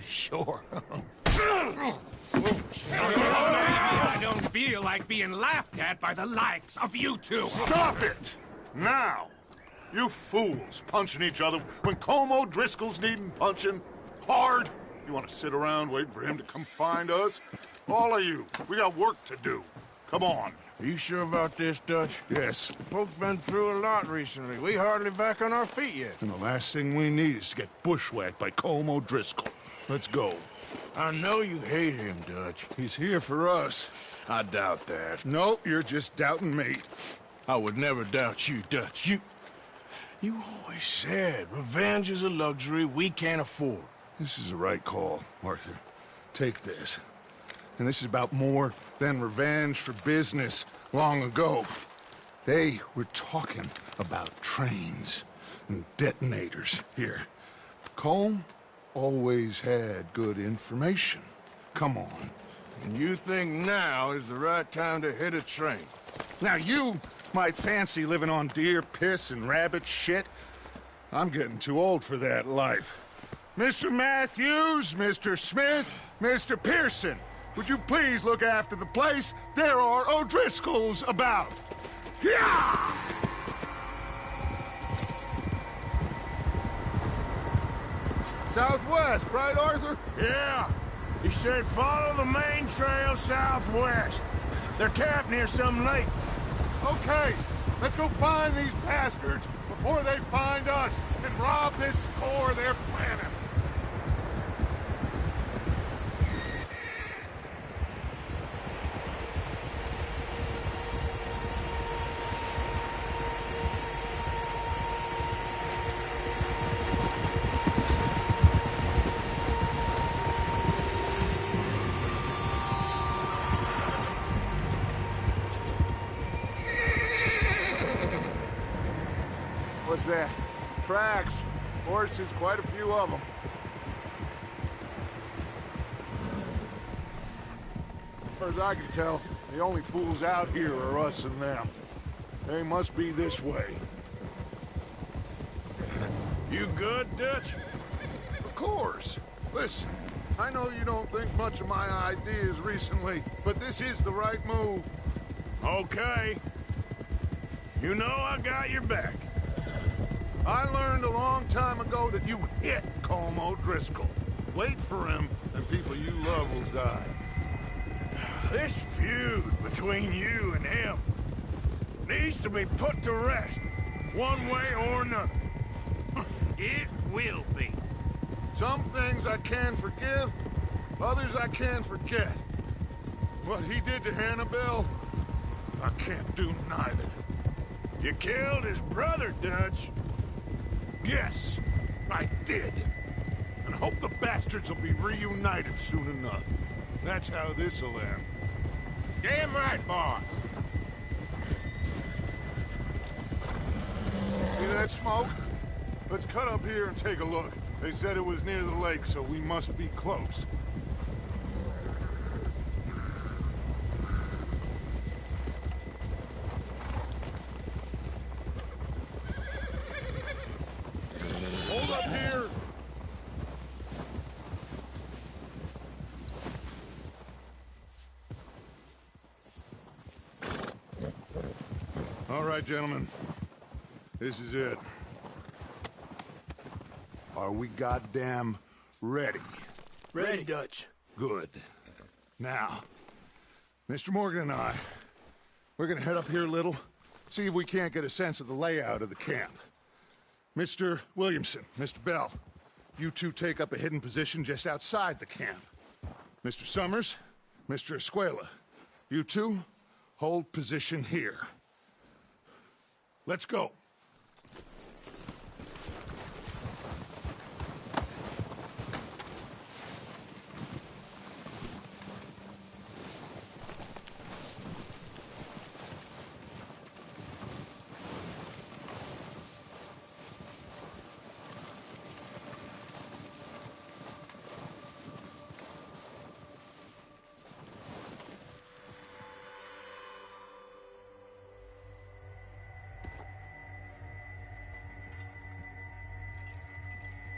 Sure. I don't feel like being laughed at by the likes of you two. Stop it! Now! You fools punching each other when Colm O'Driscoll's needing punching hard. You want to sit around waiting for him to come find us? All of you, we got work to do. Come on. Are you sure about this, Dutch? Yes. Folks been through a lot recently. We hardly back on our feet yet. And the last thing we need is to get bushwhacked by Colm O'Driscoll. Let's go. I know you hate him, Dutch. He's here for us. I doubt that. No, you're just doubting me. I would never doubt you, Dutch. You always said revenge is a luxury we can't afford. This is the right call, Arthur. Take this. And this is about more than revenge for business long ago. They were talking about trains and detonators here. Colm always had good information. Come on. And you think now is the right time to hit a train? Now you might fancy living on deer piss and rabbit shit. I'm getting too old for that life. Mr. Matthews, Mr. Smith, Mr. Pearson, would you please look after the place? There are O'Driscolls about. Yeah! Southwest, right, Arthur? Yeah. He said follow the main trail southwest. They're camped near some lake. Okay, let's go find these bastards before they find us and rob this store they're planning. What's that? Tracks. Horses, quite a few of them. As far as I can tell, the only fools out here are us and them. They must be this way. You good, Dutch? Of course. Listen, I know you don't think much of my ideas recently, but this is the right move. Okay. You know I got your back. I learned a long time ago that you hit Colm O'Driscoll. Wait for him, and people you love will die. This feud between you and him needs to be put to rest, one way or another. It will be. Some things I can forgive, others I can forget. What he did to Annabelle, I can't do neither. You killed his brother, Dutch. Yes, I did. And hope the bastards will be reunited soon enough. That's how this'll end. Damn right, boss. See that smoke? Let's cut up here and take a look. They said it was near the lake, so we must be close. Hold up here! All right, gentlemen. This is it. Are we goddamn ready? Ready, Dutch. Good. Now, Mr. Morgan and I, we're gonna head up here a little, see if we can't get a sense of the layout of the camp. Mr. Williamson, Mr. Bell, you two take up a hidden position just outside the camp. Mr. Summers, Mr. Escuela, you two hold position here. Let's go.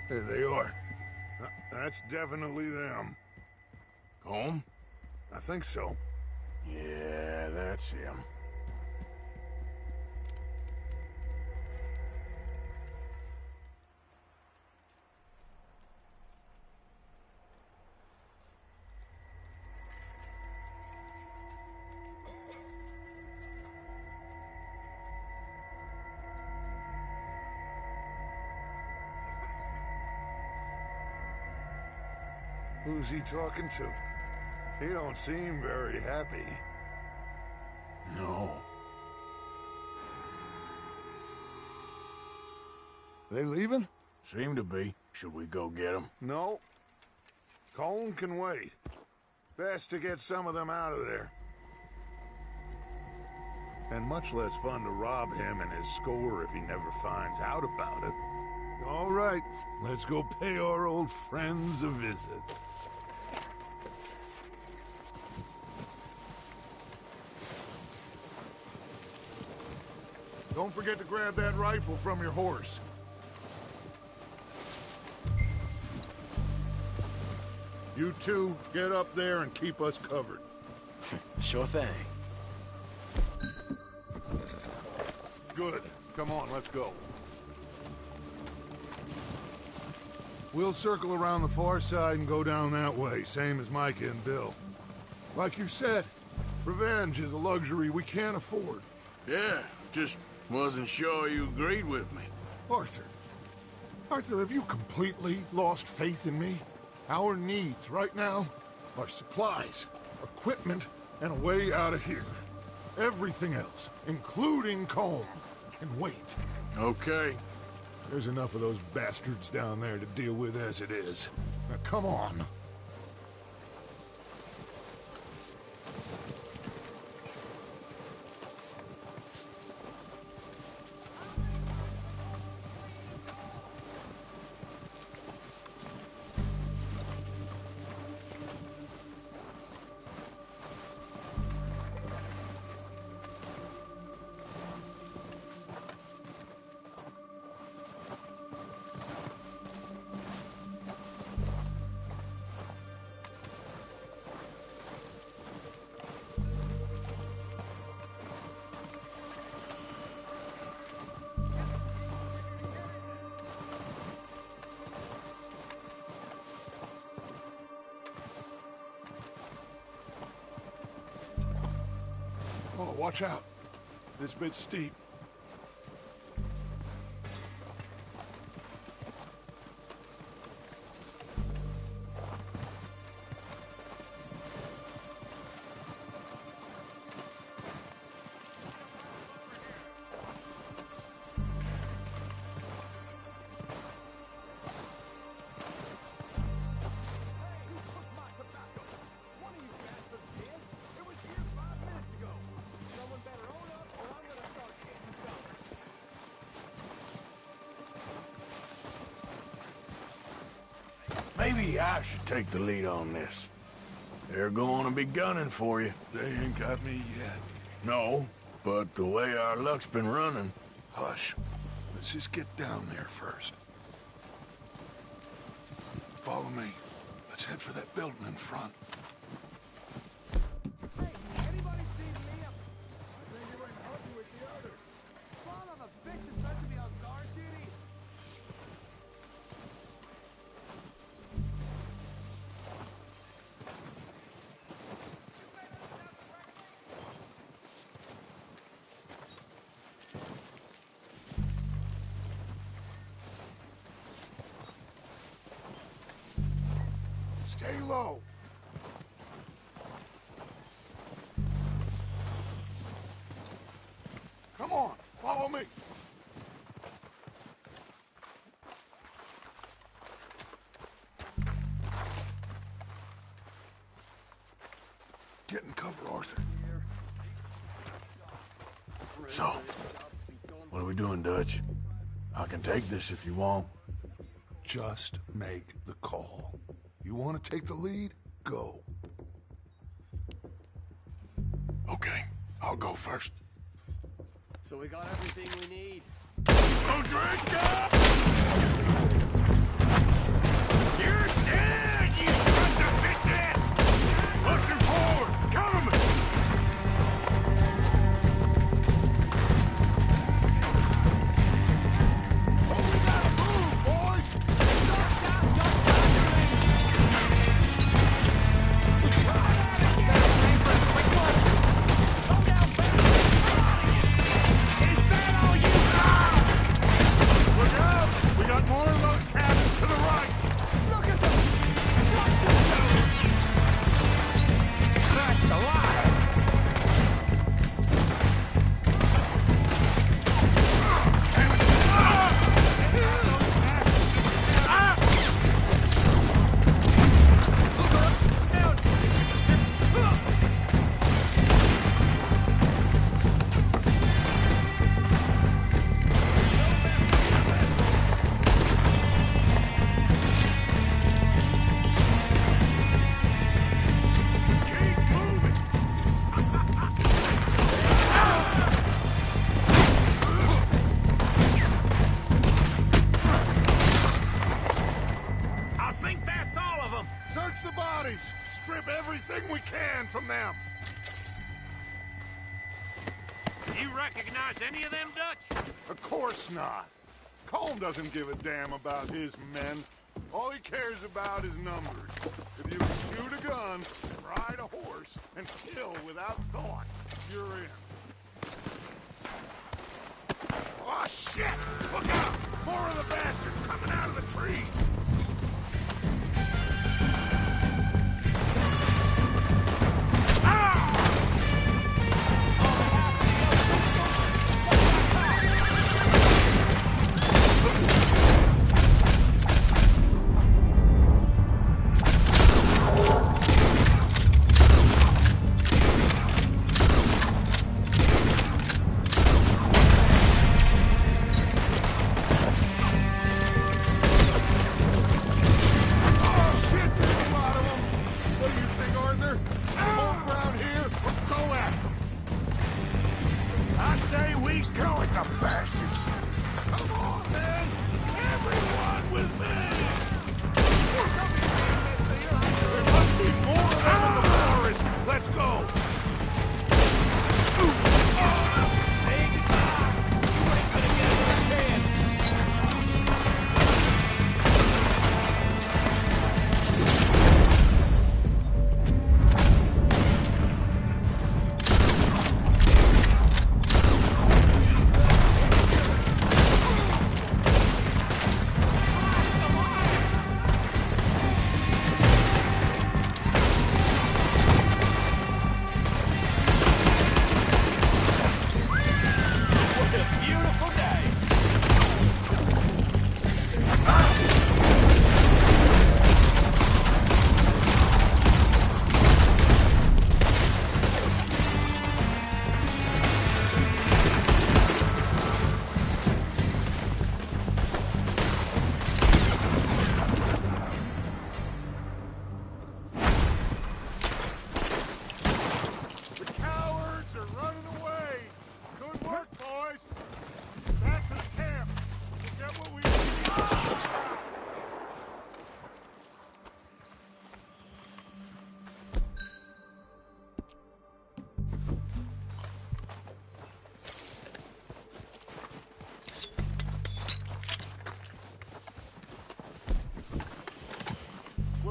There they are. That's definitely them. Home? I think so. Yeah, that's him. Who's he talking to? He don't seem very happy. No. They leaving? Seem to be. Should we go get them? No. Colm can wait. Best to get some of them out of there. And much less fun to rob him and his score if he never finds out about it. All right, let's go pay our old friends a visit. Don't forget to grab that rifle from your horse. You two, get up there and keep us covered. Sure thing. Good. Come on, let's go. We'll circle around the far side and go down that way, same as Micah and Bill. Like you said, revenge is a luxury we can't afford. Yeah, just wasn't sure you agreed with me. Arthur. Arthur, have you completely lost faith in me? Our needs right now are supplies, equipment, and a way out of here. Everything else, including Colm, can wait. Okay. There's enough of those bastards down there to deal with as it is. Now come on. Oh, watch out. This bit's steep. Maybe I should take the lead on this. They're going to be gunning for you. They ain't got me yet. No, but the way our luck's been running... Hush. Let's just get down there first. Follow me. Let's head for that building in front. Stay low. Come on, follow me. Get in cover, Arthur. So, what are we doing, Dutch? I can take this if you want. Just make the call. You want to take the lead? Go. Okay, I'll go first. So we got everything we need. Odriska! You're dead, you sons of bitches! Pushing forward! Cover me! Look out! We got more of those cannons to the right! Look at them! think that's all of them? Search the bodies! Strip everything we can from them! You recognize any of them, Dutch? Of course not. Colm doesn't give a damn about his men. All he cares about is numbers. If you can shoot a gun, ride a horse, and kill without thought, you're in. Oh, shit! Look out! More of the bastards coming out of the trees!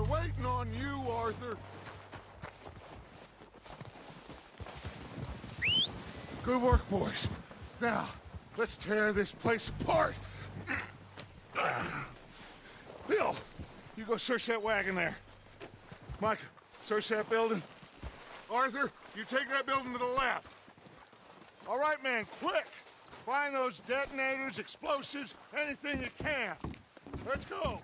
Waiting on you, Arthur. Good work, boys. Now, let's tear this place apart. Bill, you go search that wagon there. Mike, search that building. Arthur, you take that building to the left. All right, man, quick. Find those detonators, explosives, anything you can. Let's go.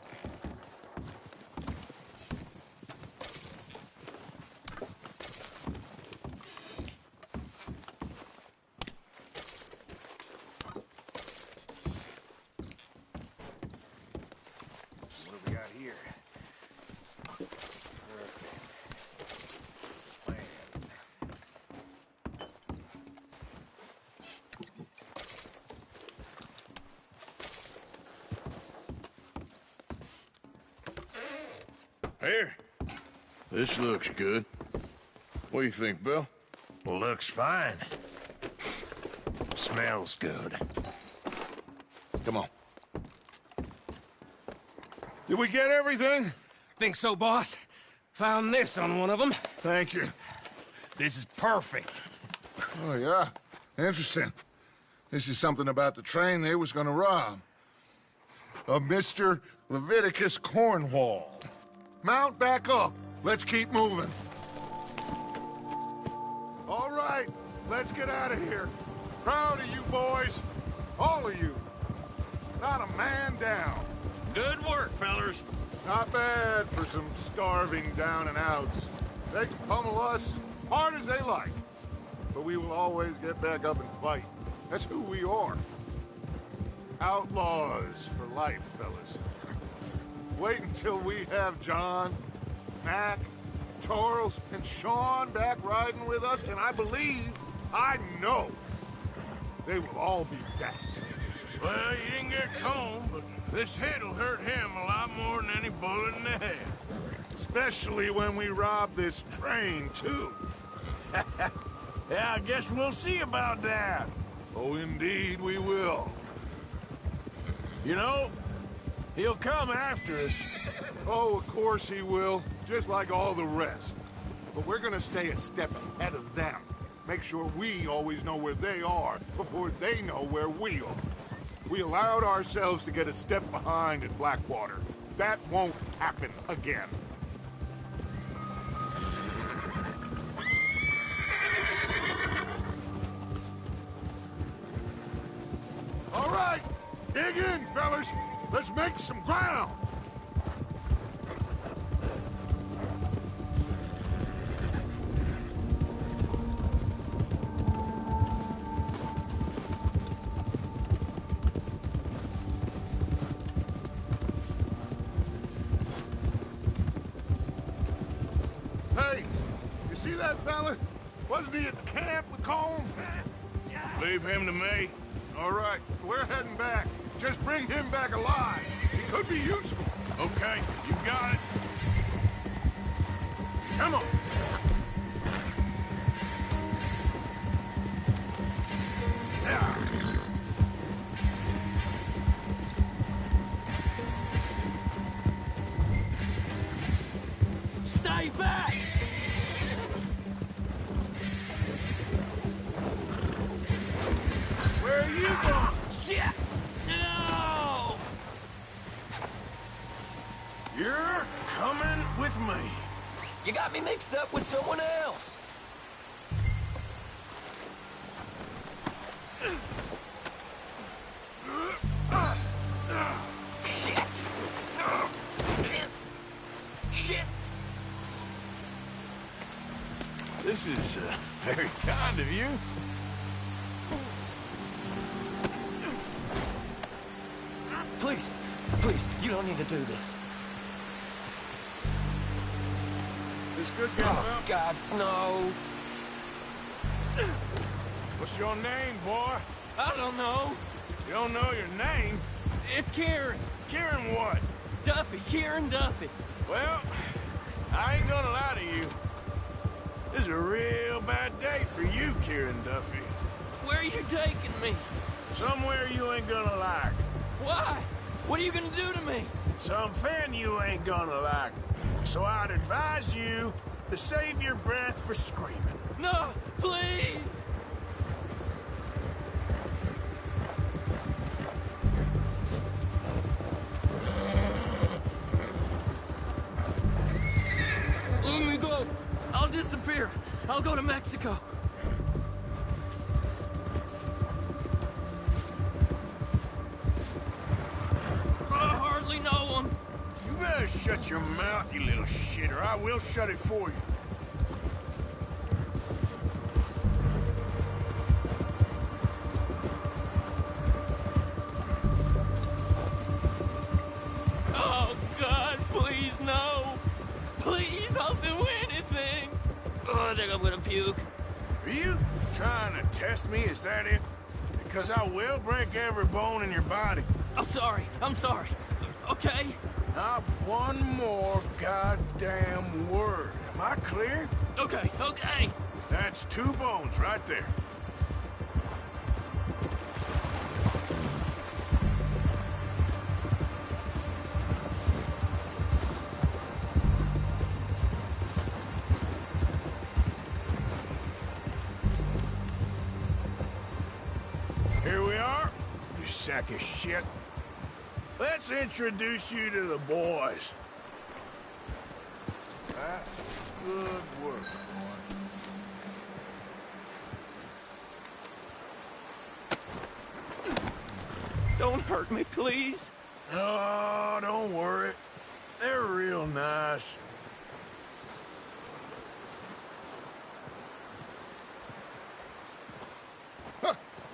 Here. This looks good. What do you think, Bill? Looks fine. Smells good. Come on. Did we get everything? Think so, boss. Found this on one of them. Thank you. This is perfect. Oh, yeah? Interesting. This is something about the train they was gonna rob. Of Mr. Leviticus Cornwall. Mount back up. Let's keep moving. All right, let's get out of here. Proud of you boys. All of you. Not a man down. Good work, fellers. Not bad for some starving down and outs. They can pummel us hard as they like. But we will always get back up and fight. That's who we are. Outlaws for life, fellas. Wait until we have John, Mac, Charles, and Sean back riding with us, and I believe, I know, they will all be back. Well, you didn't get Colm, but this hit'll hurt him a lot more than any bullet in the head. Especially when we rob this train, too. Yeah, I guess we'll see about that. Oh, indeed we will. You know, he'll come after us. Oh, of course he will, just like all the rest. But we're gonna stay a step ahead of them. Make sure we always know where they are before they know where we are. We allowed ourselves to get a step behind in Blackwater. That won't happen again. All right, dig in, fellas. Let's make some ground. Hey, you see that fella? Wasn't he at the camp with Colm? Leave him to me. All right, we're heading back. Just bring him back alive. He could be useful. Okay, you got it. Come on. Stay back! Where are you going? Shit! No! You're coming with me. You got me mixed up with someone else. Shit! This is very kind of you. Please, please, you don't need to do this. This good guy. Oh, God, no. What's your name, boy? I don't know. You don't know your name? It's Kieran. Kieran what? Duffy. Kieran Duffy. Well, I ain't gonna lie to you. This is a real bad day for you, Kieran Duffy. Where are you taking me? Somewhere you ain't gonna like. Why? What are you gonna do to me? Something you ain't gonna like. So I'd advise you to save your breath for screaming. No, please! Let me go. I'll disappear. I'll go to Mexico. I hardly know him. You better shut your mouth, you little shit, or I will shut it for you. Oh, God, please, no. Please, I'll do anything. Oh, I think I'm gonna puke. Are you trying to test me? Is that it? Because I will break every bone in your body. I'm sorry. Okay? Not one more goddamn word. Am I clear? Okay. That's 2 bones right there. Here we are, you sack of shit. Let's introduce you to the boys. That's good work, boy. Don't hurt me, please. Oh, don't worry. They're real nice.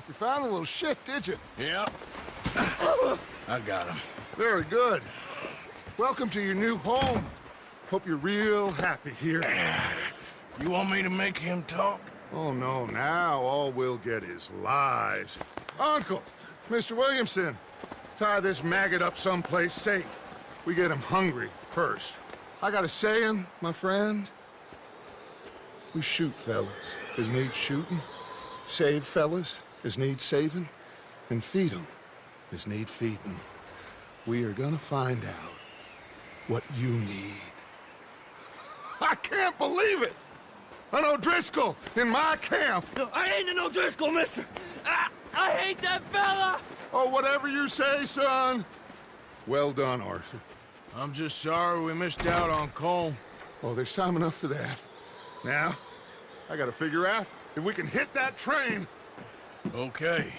You found a little shit, did you? Yep. I got him. Very good. Welcome to your new home. Hope you're real happy here. You want me to make him talk? Oh, no, now all we'll get is lies. Uncle, Mr. Williamson, tie this maggot up someplace safe. We get him hungry first. I got a saying, my friend. We shoot fellas as need shooting, save fellas as need saving, and feed 'em as need feeding. We are gonna find out what you need. I can't believe it! An O'Driscoll in my camp! No, I ain't an O'Driscoll, mister! I hate that fella! Oh, whatever you say, son. Well done, Arthur. I'm just sorry we missed out on Colm. Oh, there's time enough for that. Now, I gotta figure out if we can hit that train. Okay.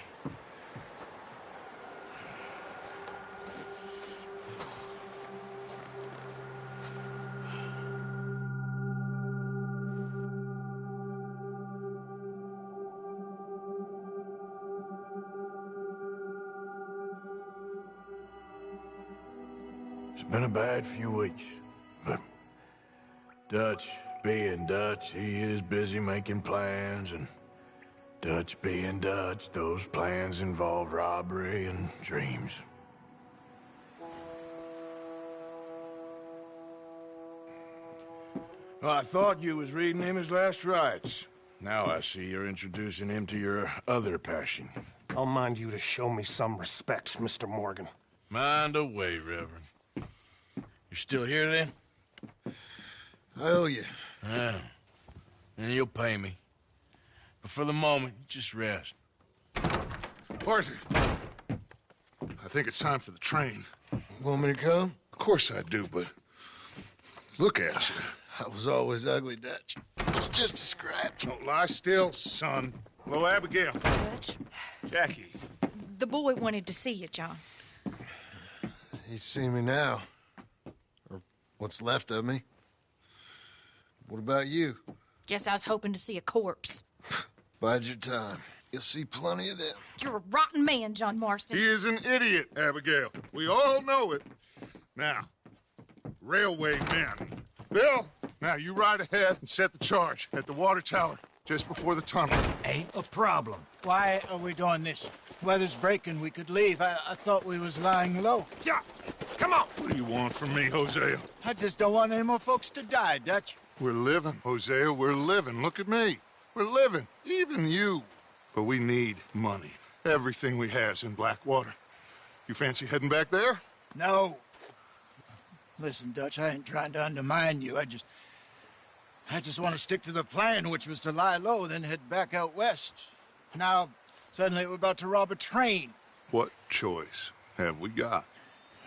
It's been a bad few weeks, but Dutch being Dutch, he is busy making plans, and Dutch being Dutch, those plans involve robbery and dreams. Well, I thought you was reading him his last rites. Now I see you're introducing him to your other passion. I'll mind you to show me some respect, Mr. Morgan. Mind away, Reverend. You still here, then? I owe you. Yeah. And you'll pay me. But for the moment, just rest. Arthur, I think it's time for the train. Want me to come? Of course I do, but look at you. I was always ugly, Dutch. It's just a scratch. Don't lie still, son. Hello, Abigail. Dutch, Jackie. the boy wanted to see you, John. He's seen me now. Or what's left of me. What about you? Guess I was hoping to see a corpse. Bide your time. You'll see plenty of them. You're a rotten man, John Marston. He is an idiot, Abigail. We all know it. Now, railway men. Bill, now you ride ahead and set the charge at the water tower just before the tunnel. Ain't a problem. Why are we doing this? Weather's breaking. We could leave. I thought we was lying low. Yeah, come on. What do you want from me, Hosea? I just don't want any more folks to die, Dutch. We're living, Hosea. We're living. Look at me. We're living. Even you. But we need money. Everything we has in Blackwater. You fancy heading back there? No. Listen, Dutch, I ain't trying to undermine you. I just want to stick to the plan, which was to lie low, then head back out west. Now, suddenly we're about to rob a train. What choice have we got?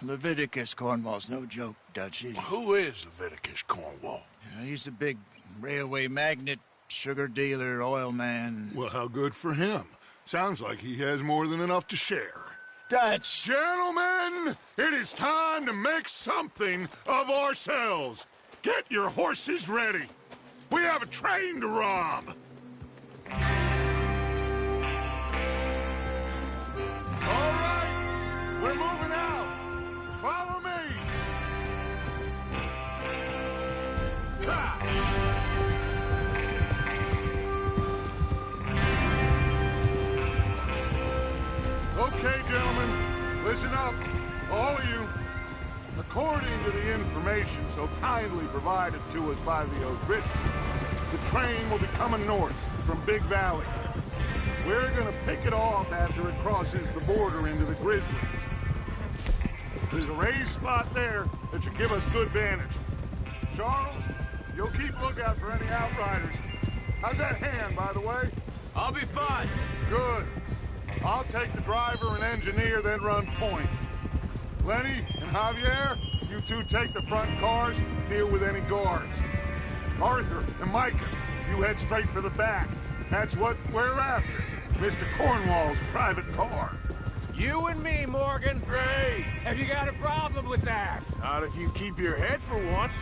Leviticus Cornwall's no joke, Dutch. Who is Leviticus Cornwall? He's a big railway magnate, sugar dealer, oil man. Well, how good for him. Sounds like he has more than enough to share. Dutch! Gentlemen, it is time to make something of ourselves. Get your horses ready. We have a train to rob. All right, we're moving out. Follow me. Okay, gentlemen, listen up, all of you. According to the information so kindly provided to us by the O'Driscolls, the train will be coming north from Big Valley. We're gonna pick it off after it crosses the border into the Grizzlies. There's a raised spot there that should give us good vantage. Charles, you'll keep lookout for any outriders. How's that hand, by the way? I'll be fine. Good. I'll take the driver and engineer, then run point. Lenny and Javier, you two take the front cars, deal with any guards. Arthur and Micah, you head straight for the back. That's what we're after. Mr. Cornwall's private car. You and me, Morgan. Great. Have you got a problem with that? Not if you keep your head for once.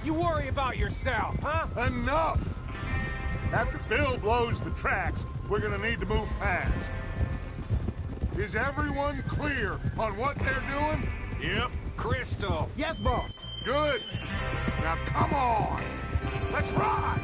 You worry about yourself, huh? Enough! After Bill blows the tracks, we're gonna need to move fast. Is everyone clear on what they're doing? Yep. Crystal. Yes, boss. Good. Now come on. Let's ride.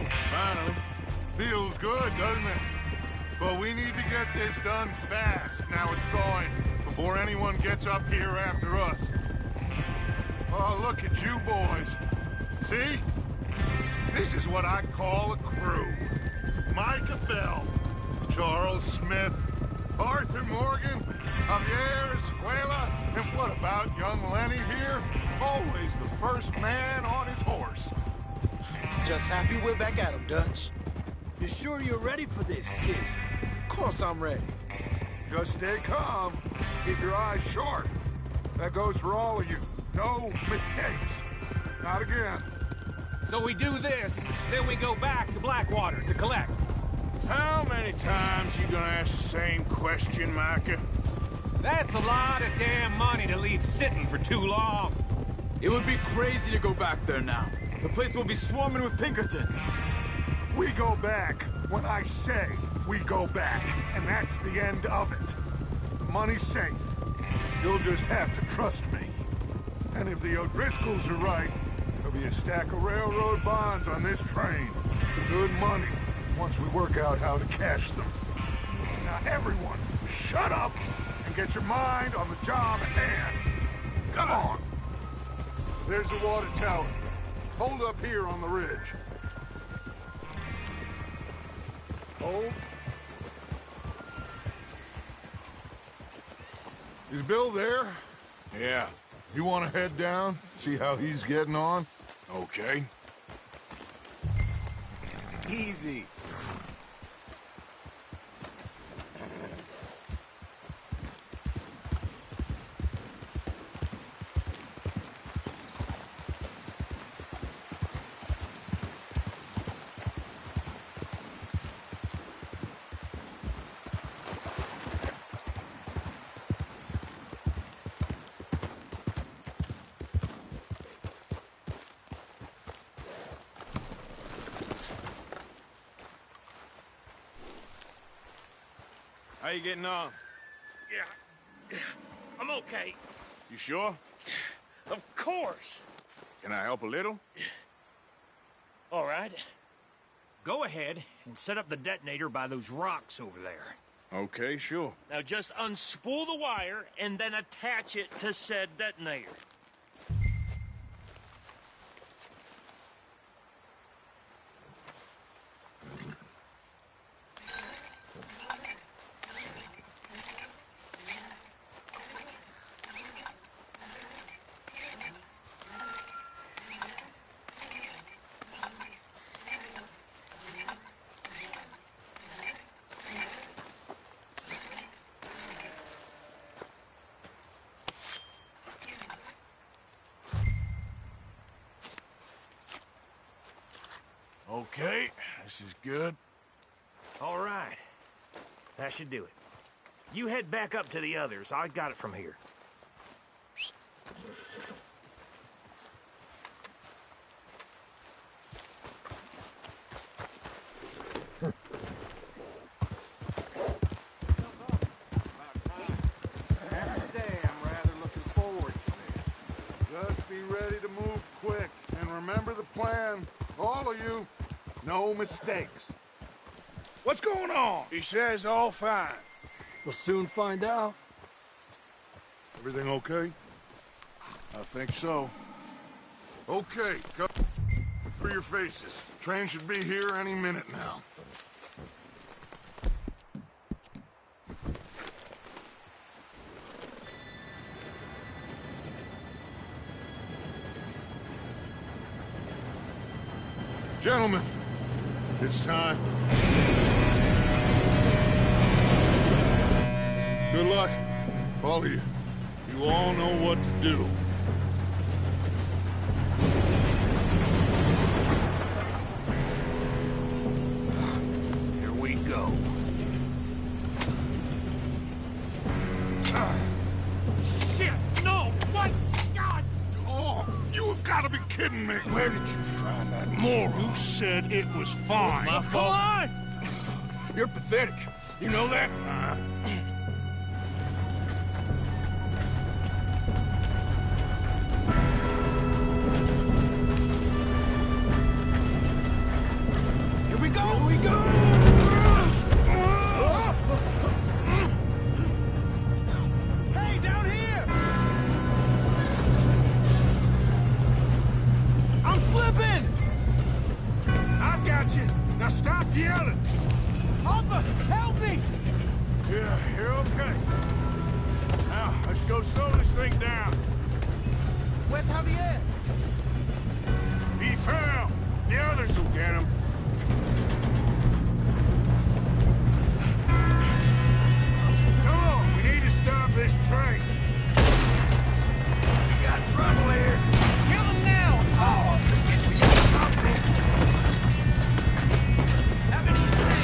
so, finally. Feels good, doesn't it? But we need to get this done fast, now it's thawing, before anyone gets up here after us. Oh, look at you boys. See? This is what I call a crew. Micah Bell, Charles Smith, Arthur Morgan, Javier Escuela, and what about young Lenny here? Always the first man on his horse. Just happy we're back at him, Dutch. You sure you're ready for this, kid? Of course I'm ready. Just stay calm. Keep your eyes sharp. That goes for all of you. No mistakes. Not again. So we do this, then we go back to Blackwater to collect. How many times you gonna ask the same question, Micah? That's a lot of damn money to leave sitting for too long. It would be crazy to go back there now. The place will be swarming with Pinkertons. We go back when I say we go back, and that's the end of it. The money's safe. You'll just have to trust me. And if the O'Driscolls are right, there'll be a stack of railroad bonds on this train. Good money, once we work out how to cash them. Now everyone, shut up and get your mind on the job at hand. Come on. There's the water tower. Hold up here on the ridge. Hold. Is Bill there? Yeah. You want to head down, see how he's getting on? Okay. Easy. How you getting on? Yeah, I'm okay. You sure? Of course. Can I help a little? All right. Go ahead and set up the detonator by those rocks over there. Okay, sure. Now just unspool the wire and then attach it to said detonator. Okay, this is good. All right. That should do it. You head back up to the others. I got it from here. Just be ready to move quick, and remember the plan. All of you, no mistakes. What's going on? He says all fine. We'll soon find out. Everything okay? I think so. Okay, cover for your faces. Train should be here any minute now. Gentlemen, it's time. Good luck, all of you. You all know what to do. Here we go. Shit! No! What? God! Oh, you have got to be kidding me! Where did you find that moron? Who said it was fine? My fault. Come on! You're pathetic. You know that? we go! Hey, down here! I'm slipping! I've got you. Now stop yelling. Arthur, help me! Yeah, you're okay. Now, let's go slow this thing down. Where's Javier? He fell. The others will get him. Come on, we need to stop this train. We got trouble here. Kill him now! Oh, shit, we got something. Have an easy.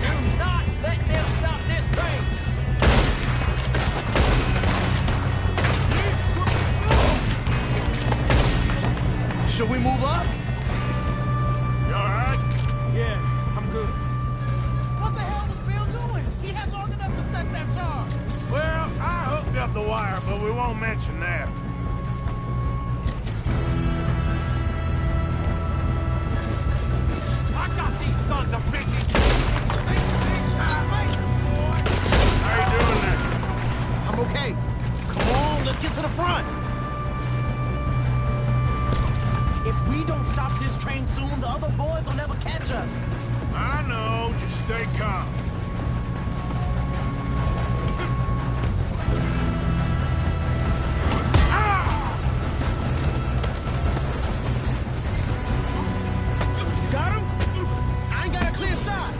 Do not let them stop this train! Should we move up? You alright? Yeah, I'm good. What the hell was Bill doing? He had long enough to set that charge. Well, I hooked up the wire, but we won't mention that. I got these sons of bitches! How you doing there? I'm okay. Come on, let's get to the front. If we don't stop this train soon, the other boys will never catch us. I know, just stay calm. Got him? I ain't got a clear shot.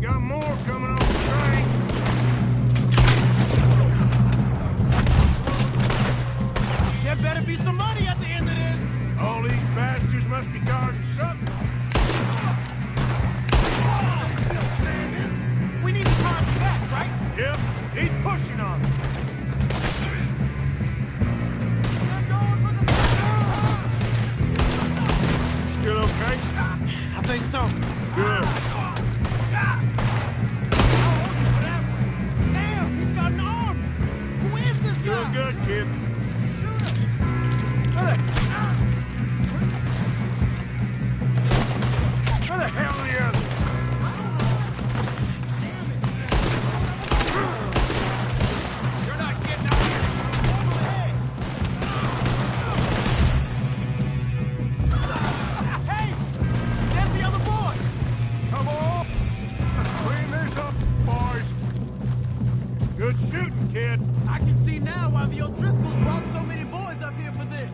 Got more coming on the train. There better be some money at the end of this. All these bastards must be guarding something. We need to climb back, right? Yep, keep pushing on them. You still okay? I think so. Good. Damn, he's got an arm. Who is this guy? Doing good, kid. Where the hell are the others? You're not getting out here! Hey, there's the other boy. Come on! Clean this up, boys. Good shooting, kid. I can see now why the O'Driscolls brought so many boys up here for this.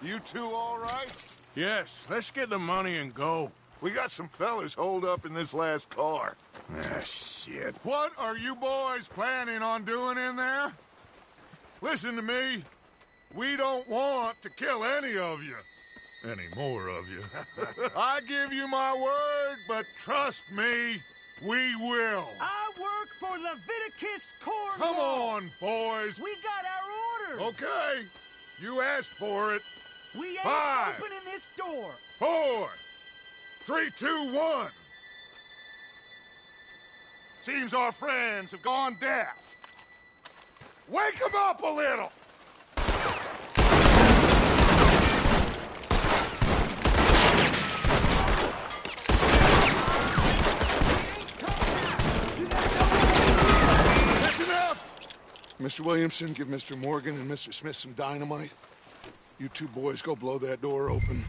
You two all right? Yes, let's get the money and go. We got some fellas holed up in this last car. Ah, shit. What are you boys planning on doing in there? Listen to me. We don't want to kill any of you. Any more of you. I give you my word, but trust me, we will. I work for Leviticus Cornwall! Come on, boys. We got our orders! Okay. You asked for it. We ain't 5, opening this door! 4, 3, 2, 1. Seems our friends have gone deaf. Wake them up a little! That's enough! Mr. Williamson, give Mr. Morgan and Mr. Smith some dynamite. You two boys go blow that door open.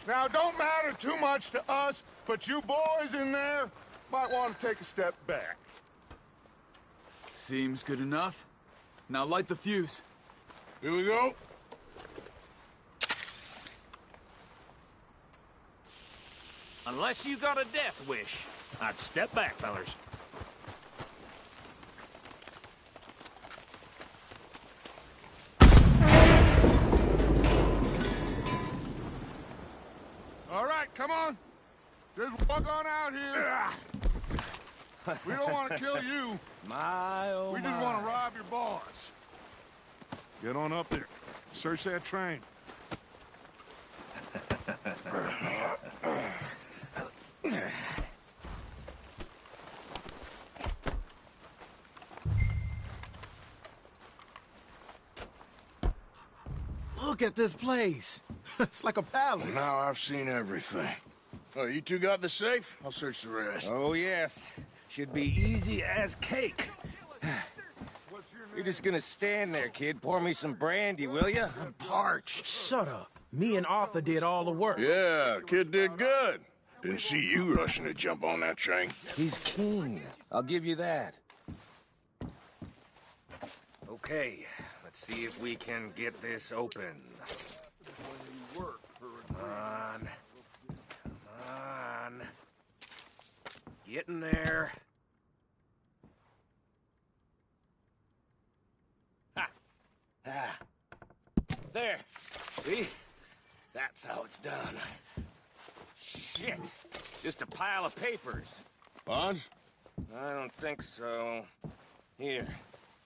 Now, don't matter too much to us, but you boys in there might want to take a step back. Seems good enough. Now light the fuse. Here we go. Unless you got a death wish, I'd step back, fellers. Just walk on out here. We don't want to kill you. My, oh We just want to rob your boss. Get on up there. Search that train. Look at this place. It's like a palace. Now I've seen everything. Oh, you two got the safe? I'll search the rest. Oh, yes. Should be easy as cake. You're just gonna stand there, kid. Pour me some brandy, will you? I'm parched. Shut up. Me and Arthur did all the work. Yeah, kid did good. Didn't see you rushing to jump on that train. He's keen. I'll give you that. Okay, let's see if we can get this open. Come on. Come on. Get in there. Ha! Ah. There. See? That's how it's done. Shit. Just a pile of papers. Bonds? I don't think so. Here.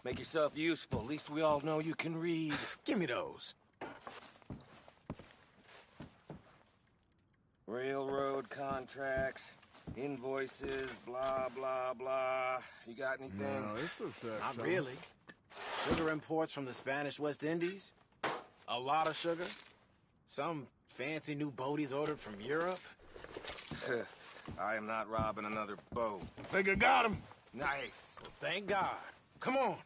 Make yourself useful. At least we all know you can read. Give me those. Railroad contracts, invoices, blah, blah, blah. You got anything? No, this looks like Not something. really. Sugar imports from the Spanish West Indies. A lot of sugar. Some fancy new boat he's ordered from Europe. I am not robbing another boat. Think I got him? Nice. Well, thank God. Come on.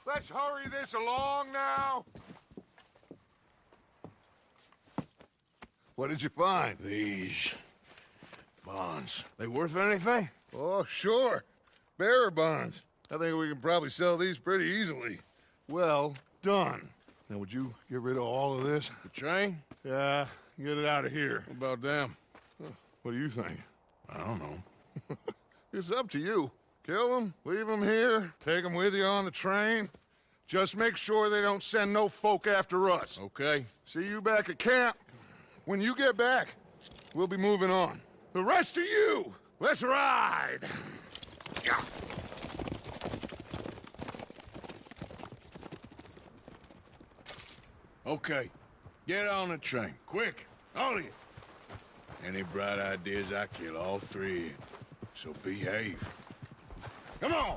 Let's hurry this along now. What did you find? These bonds. They worth anything? Oh, sure. Bearer bonds. I think we can probably sell these pretty easily. Well done. Now, would you get rid of all of this? The train? Yeah, get it out of here. What about them? What do you think? I don't know. It's up to you. Kill them, leave them here, take them with you on the train. Just make sure they don't send no folk after us. Okay. See you back at camp. When you get back, we'll be moving on. The rest of you, let's ride! Okay. Get on the train. Quick. All of you. Any bright ideas, I kill all three of you. So behave. Come on!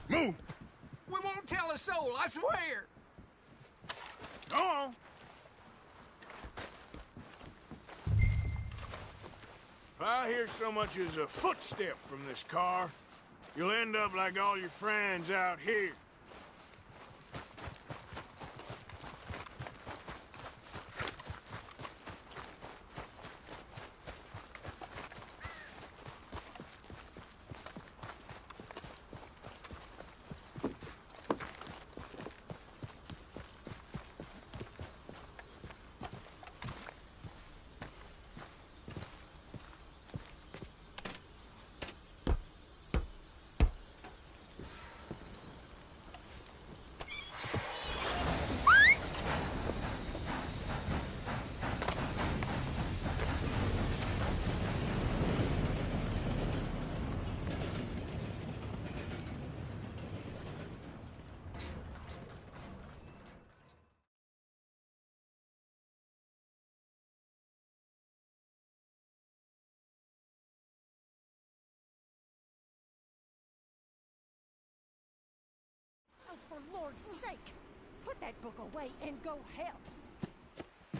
Move! We won't tell a soul, I swear. Go on! If I hear so much as a footstep from this car, you'll end up like all your friends out here. Oh, for Lord's sake, put that book away and go help.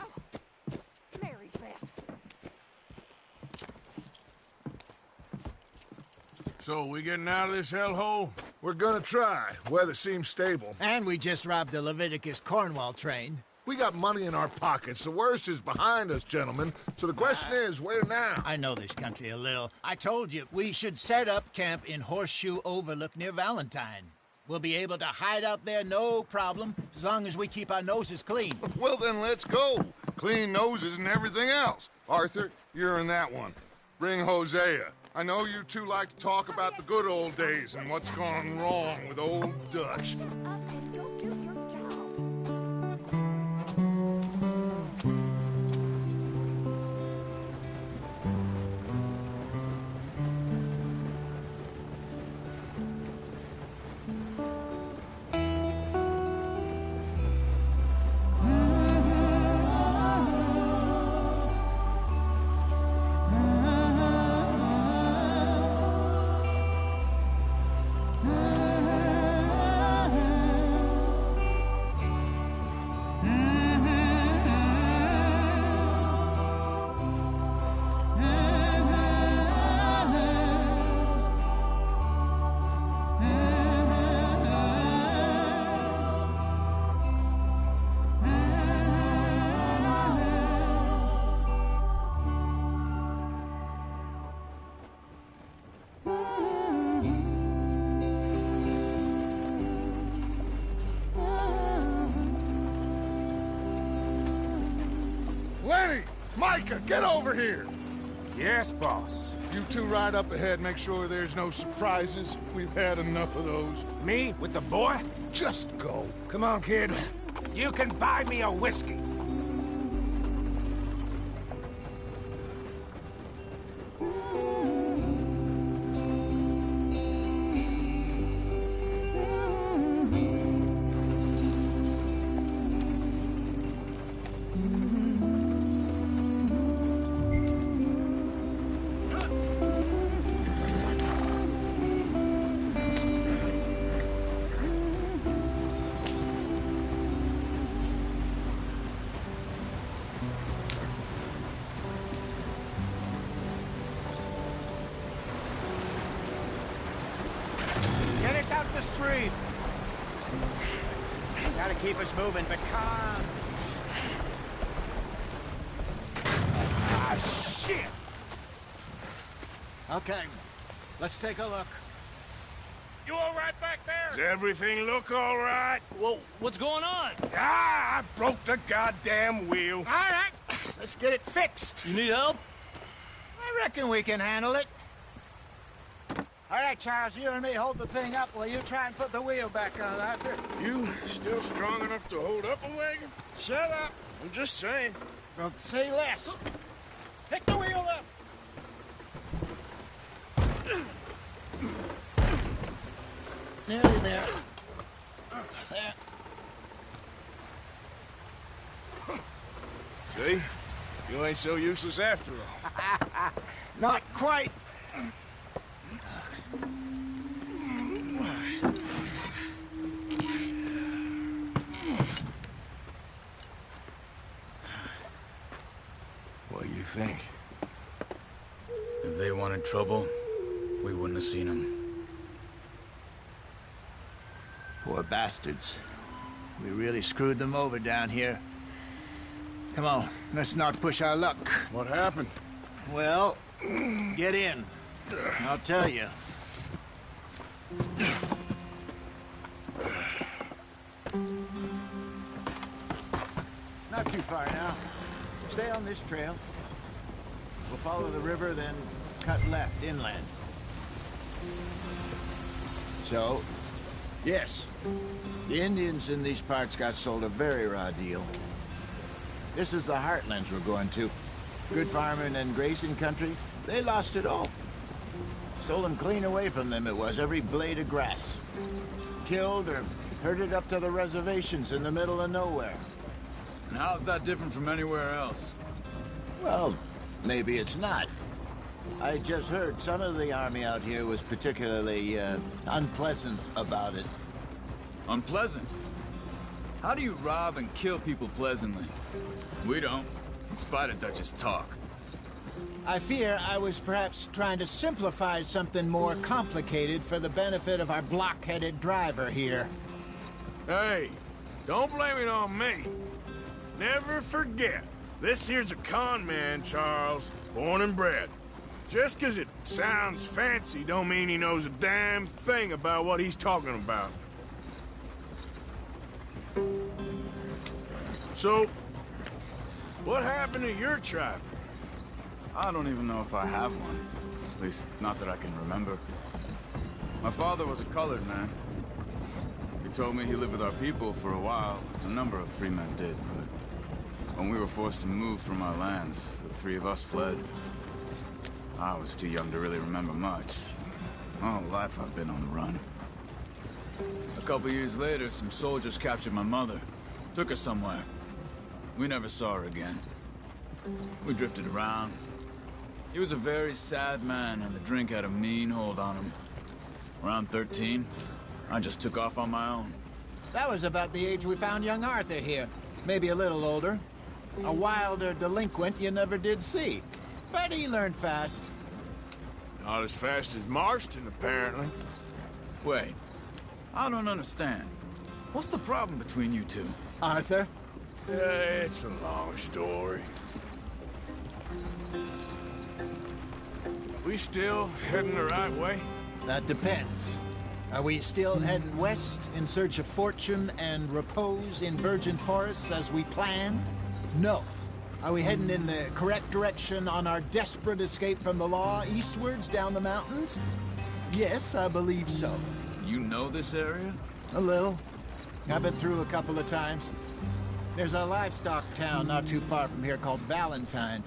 Oh, Mary Beth. So, we getting out of this hellhole? We're gonna try. Weather seems stable. And we just robbed the Leviticus Cornwall train. We got money in our pockets. The worst is behind us, gentlemen. So the question is, where now? I know this country a little. I told you, we should set up camp in Horseshoe Overlook near Valentine. We'll be able to hide out there, no problem, as long as we keep our noses clean. Well, then let's go. clean noses and everything else. Arthur, you're in that one. Bring Hosea. I know you two like to talk about the good old days and what's gone wrong with old Dutch. Lenny! Micah, get over here! Yes, boss. You two ride up ahead, make sure there's no surprises. We've had enough of those. Me with the boy? Just go. Come on, kid. You can buy me a whiskey. Get us out the street. Gotta keep us moving, but calm. Ah, shit! Okay, let's take a look. You all right back there? Does everything look all right? Well, what's going on? Ah, I broke the goddamn wheel. All right, let's get it fixed. You need help? I reckon we can handle it. All right, Charles, you and me hold the thing up while you try and put the wheel back on, Arthur. You still strong enough to hold up a wagon? Shut up. I'm just saying. Don't say less. Pick the wheel up. Nearly there. There. See? You ain't so useless after all. Not quite. What do you think? If they wanted trouble, we wouldn't have seen them. Poor bastards. We really screwed them over down here. Come on, let's not push our luck. What happened? Well, get in. I'll tell you. Not too far now. Stay on this trail. We'll follow the river, then cut left inland. So, yes, the Indians in these parts got sold a very raw deal. This is the heartlands we're going to. Good farming and grazing country, they lost it all. Stolen clean away from them it was, every blade of grass. Killed or herded up to the reservations in the middle of nowhere. And how's that different from anywhere else? Well, maybe it's not. I just heard some of the army out here was particularly, unpleasant about it. Unpleasant? How do you rob and kill people pleasantly? We don't, in spite of Dutch's talk. I fear I was perhaps trying to simplify something more complicated for the benefit of our block-headed driver here. Hey, don't blame it on me. Never forget, this here's a con man, Charles, born and bred. Just 'cause it sounds fancy don't mean he knows a damn thing about what he's talking about. So, What happened to your tribe? I don't even know if I have one. At least, not that I can remember. My father was a colored man. He told me he lived with our people for a while. A number of free men did, but when we were forced to move from our lands, the three of us fled. I was too young to really remember much. My whole life I've been on the run. A couple years later, some soldiers captured my mother. Took her somewhere. We never saw her again. We drifted around. He was a very sad man, and the drink had a mean hold on him. Around 13, I just took off on my own. That was about the age we found young Arthur here. Maybe a little older. A wilder delinquent you never did see. But he learned fast. Not as fast as Marston, apparently. Wait, I don't understand. What's the problem between you two? Arthur? It's a long story. We still heading the right way? That depends. Are we still heading west in search of fortune and repose in virgin forests as we planned? No. Are we heading in the correct direction on our desperate escape from the law eastwards down the mountains? Yes, I believe so. You know this area? A little. I've been through a couple of times. There's a livestock town not too far from here called Valentine.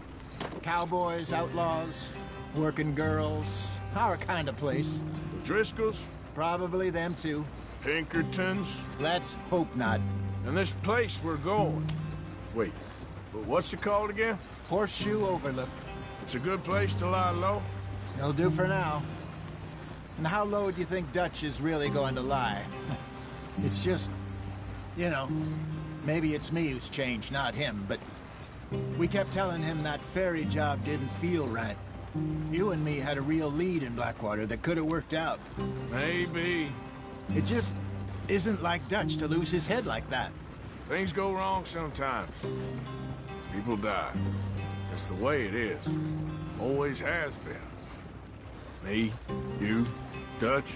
Cowboys, outlaws, working girls, our kind of place. The Driscolls? Probably them too. Pinkertons? Let's hope not. And this place we're going. Wait, but what's it called again? Horseshoe Overlook. It's a good place to lie low? It'll do for now. And how low do you think Dutch is really going to lie? It's just, you know, maybe it's me who's changed, not him, but we kept telling him that ferry job didn't feel right. You and me had a real lead in Blackwater that could have worked out. Maybe. It just isn't like Dutch to lose his head like that. Things go wrong sometimes. People die. That's the way it is. Always has been. Me, you, Dutch.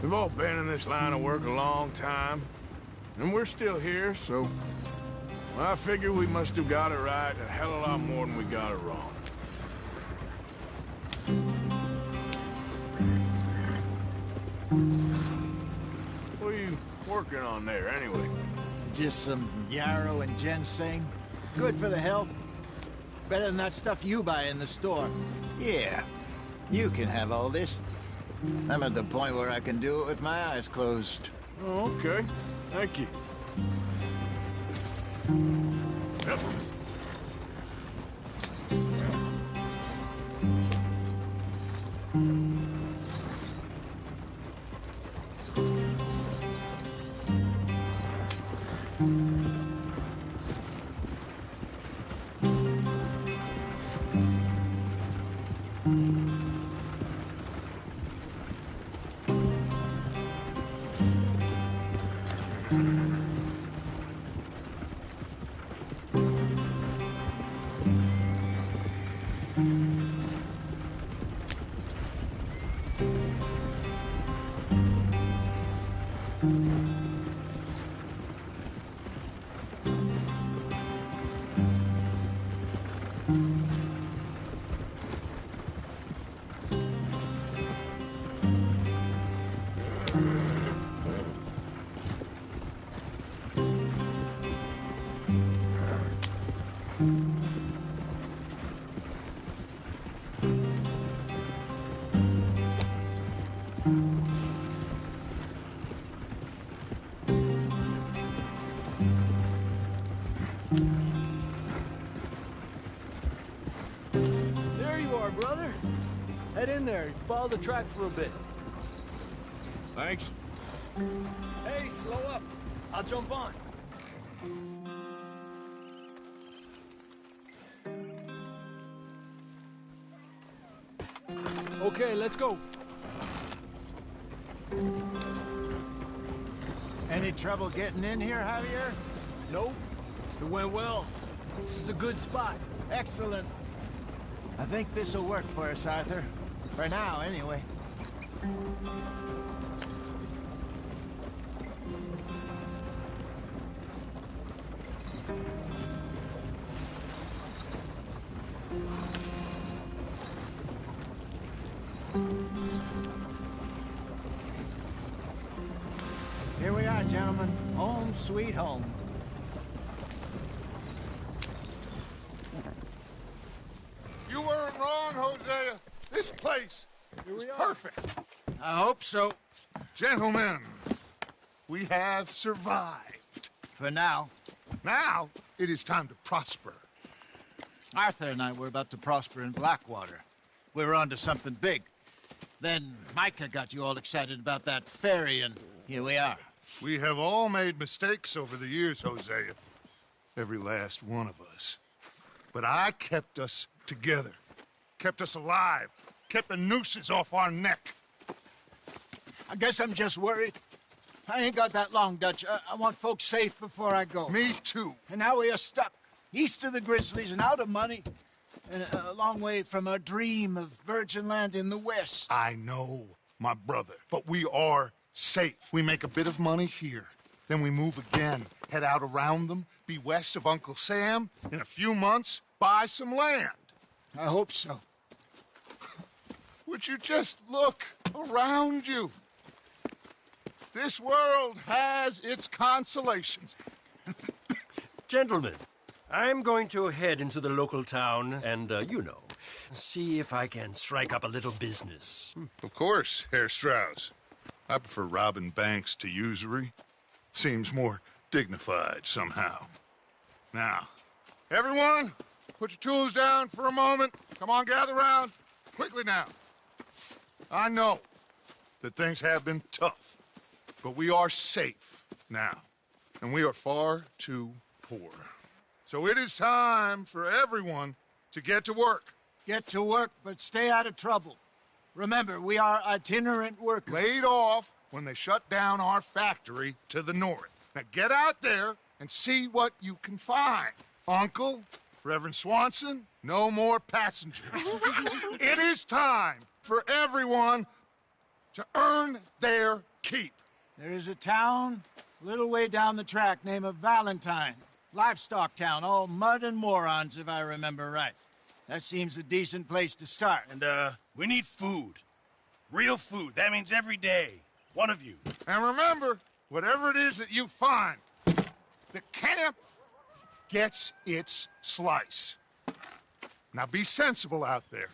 We've all been in this line of work a long time. And we're still here, so... well, I figure we must have got it right a hell of a lot more than we got it wrong. What are you working on there, anyway? Just some yarrow and ginseng. Good for the health. Better than that stuff you buy in the store. Yeah, you can have all this. I'm at the point where I can do it with my eyes closed. Oh, okay. Thank you. Yep. There you are, brother. Head in there. Follow the track for a bit. Thanks. Hey, slow up. I'll jump on. Okay, let's go. Any trouble getting in here, Javier? Nope. It went well. This is a good spot. Excellent. I think this'll work for us, Arthur. For now, anyway. right, gentlemen. Home sweet home. You weren't wrong, Hosea. This place is perfect. I hope so. Gentlemen, we have survived. For now. Now, it is time to prosper. Arthur and I were about to prosper in Blackwater. We were onto something big. Then Micah got you all excited about that ferry, and here we are. We have all made mistakes over the years, Hosea. Every last one of us. But I kept us together. Kept us alive. Kept the nooses off our neck. I guess I'm just worried. I ain't got that long, Dutch. I want folks safe before I go. Me too. And now we are stuck. East of the Grizzlies and out of money. And a long way from our dream of virgin land in the west. I know, my brother. But we are safe. We make a bit of money here. Then we move again. Head out around them. Be west of Uncle Sam. In a few months, buy some land. I hope so. Would you just look around you? This world has its consolations. Gentlemen, I'm going to head into the local town and, see if I can strike up a little business. Of course, Herr Strauss. I prefer robbing banks to usury. Seems more dignified somehow. Now, everyone, put your tools down for a moment. Come on, gather round. Quickly now. I know that things have been tough, but we are safe now, and we are far too poor. So it is time for everyone to get to work. Get to work, but stay out of trouble. Remember, we are itinerant workers. Laid off when they shut down our factory to the north. Now get out there and see what you can find. Uncle, Reverend Swanson, no more passengers. It is time for everyone to earn their keep. There is a town a little way down the track named Valentine. Livestock town, all mud and morons, if I remember right. That seems a decent place to start. And, we need food. Real food. That means every day. One of you. And remember, whatever it is that you find, the camp gets its slice. Now be sensible out there.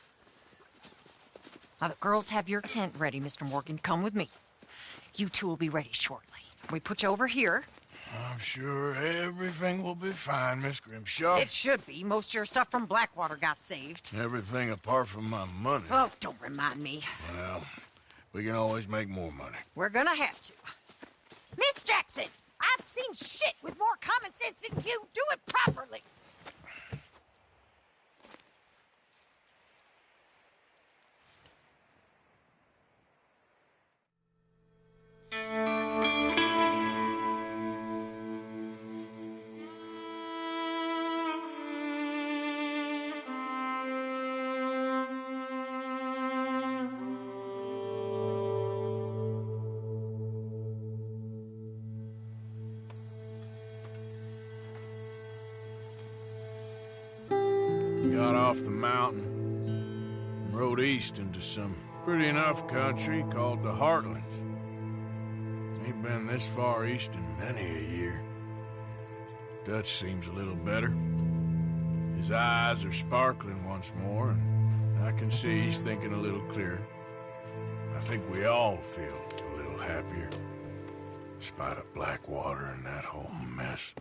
Now, the girls have your tent ready, Mr. Morgan. Come with me. You two will be ready shortly. We put you over here. I'm sure everything will be fine, Miss Grimshaw. It should be. Most of your stuff from Blackwater got saved. Everything apart from my money. Oh, don't remind me. Well, we can always make more money. We're gonna have to. Miss Jackson, I've seen shit with more common sense than you. Do it properly. Got off the mountain and rode east into some pretty enough country called the Heartlands. Ain't been this far east in many a year. Dutch seems a little better. His eyes are sparkling once more, and I can see he's thinking a little clearer. I think we all feel a little happier, in spite of Blackwater and that whole mess.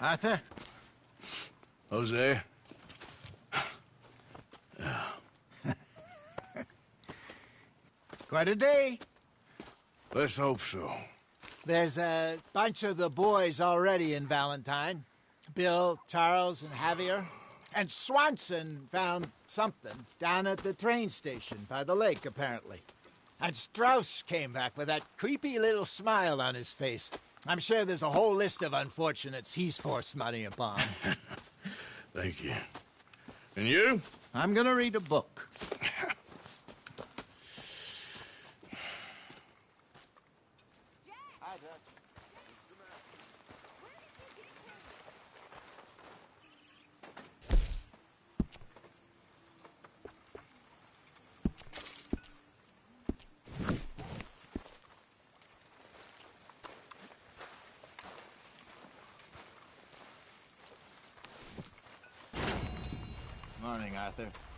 Arthur? Jose? Quite a day. Let's hope so. There's a bunch of the boys already in Valentine. Bill, Charles, and Javier. And Swanson found something down at the train station by the lake, apparently. And Strauss came back with that creepy little smile on his face. I'm sure there's a whole list of unfortunates he's forced money upon. Thank you. And you? I'm gonna read a book. thing, Arthur.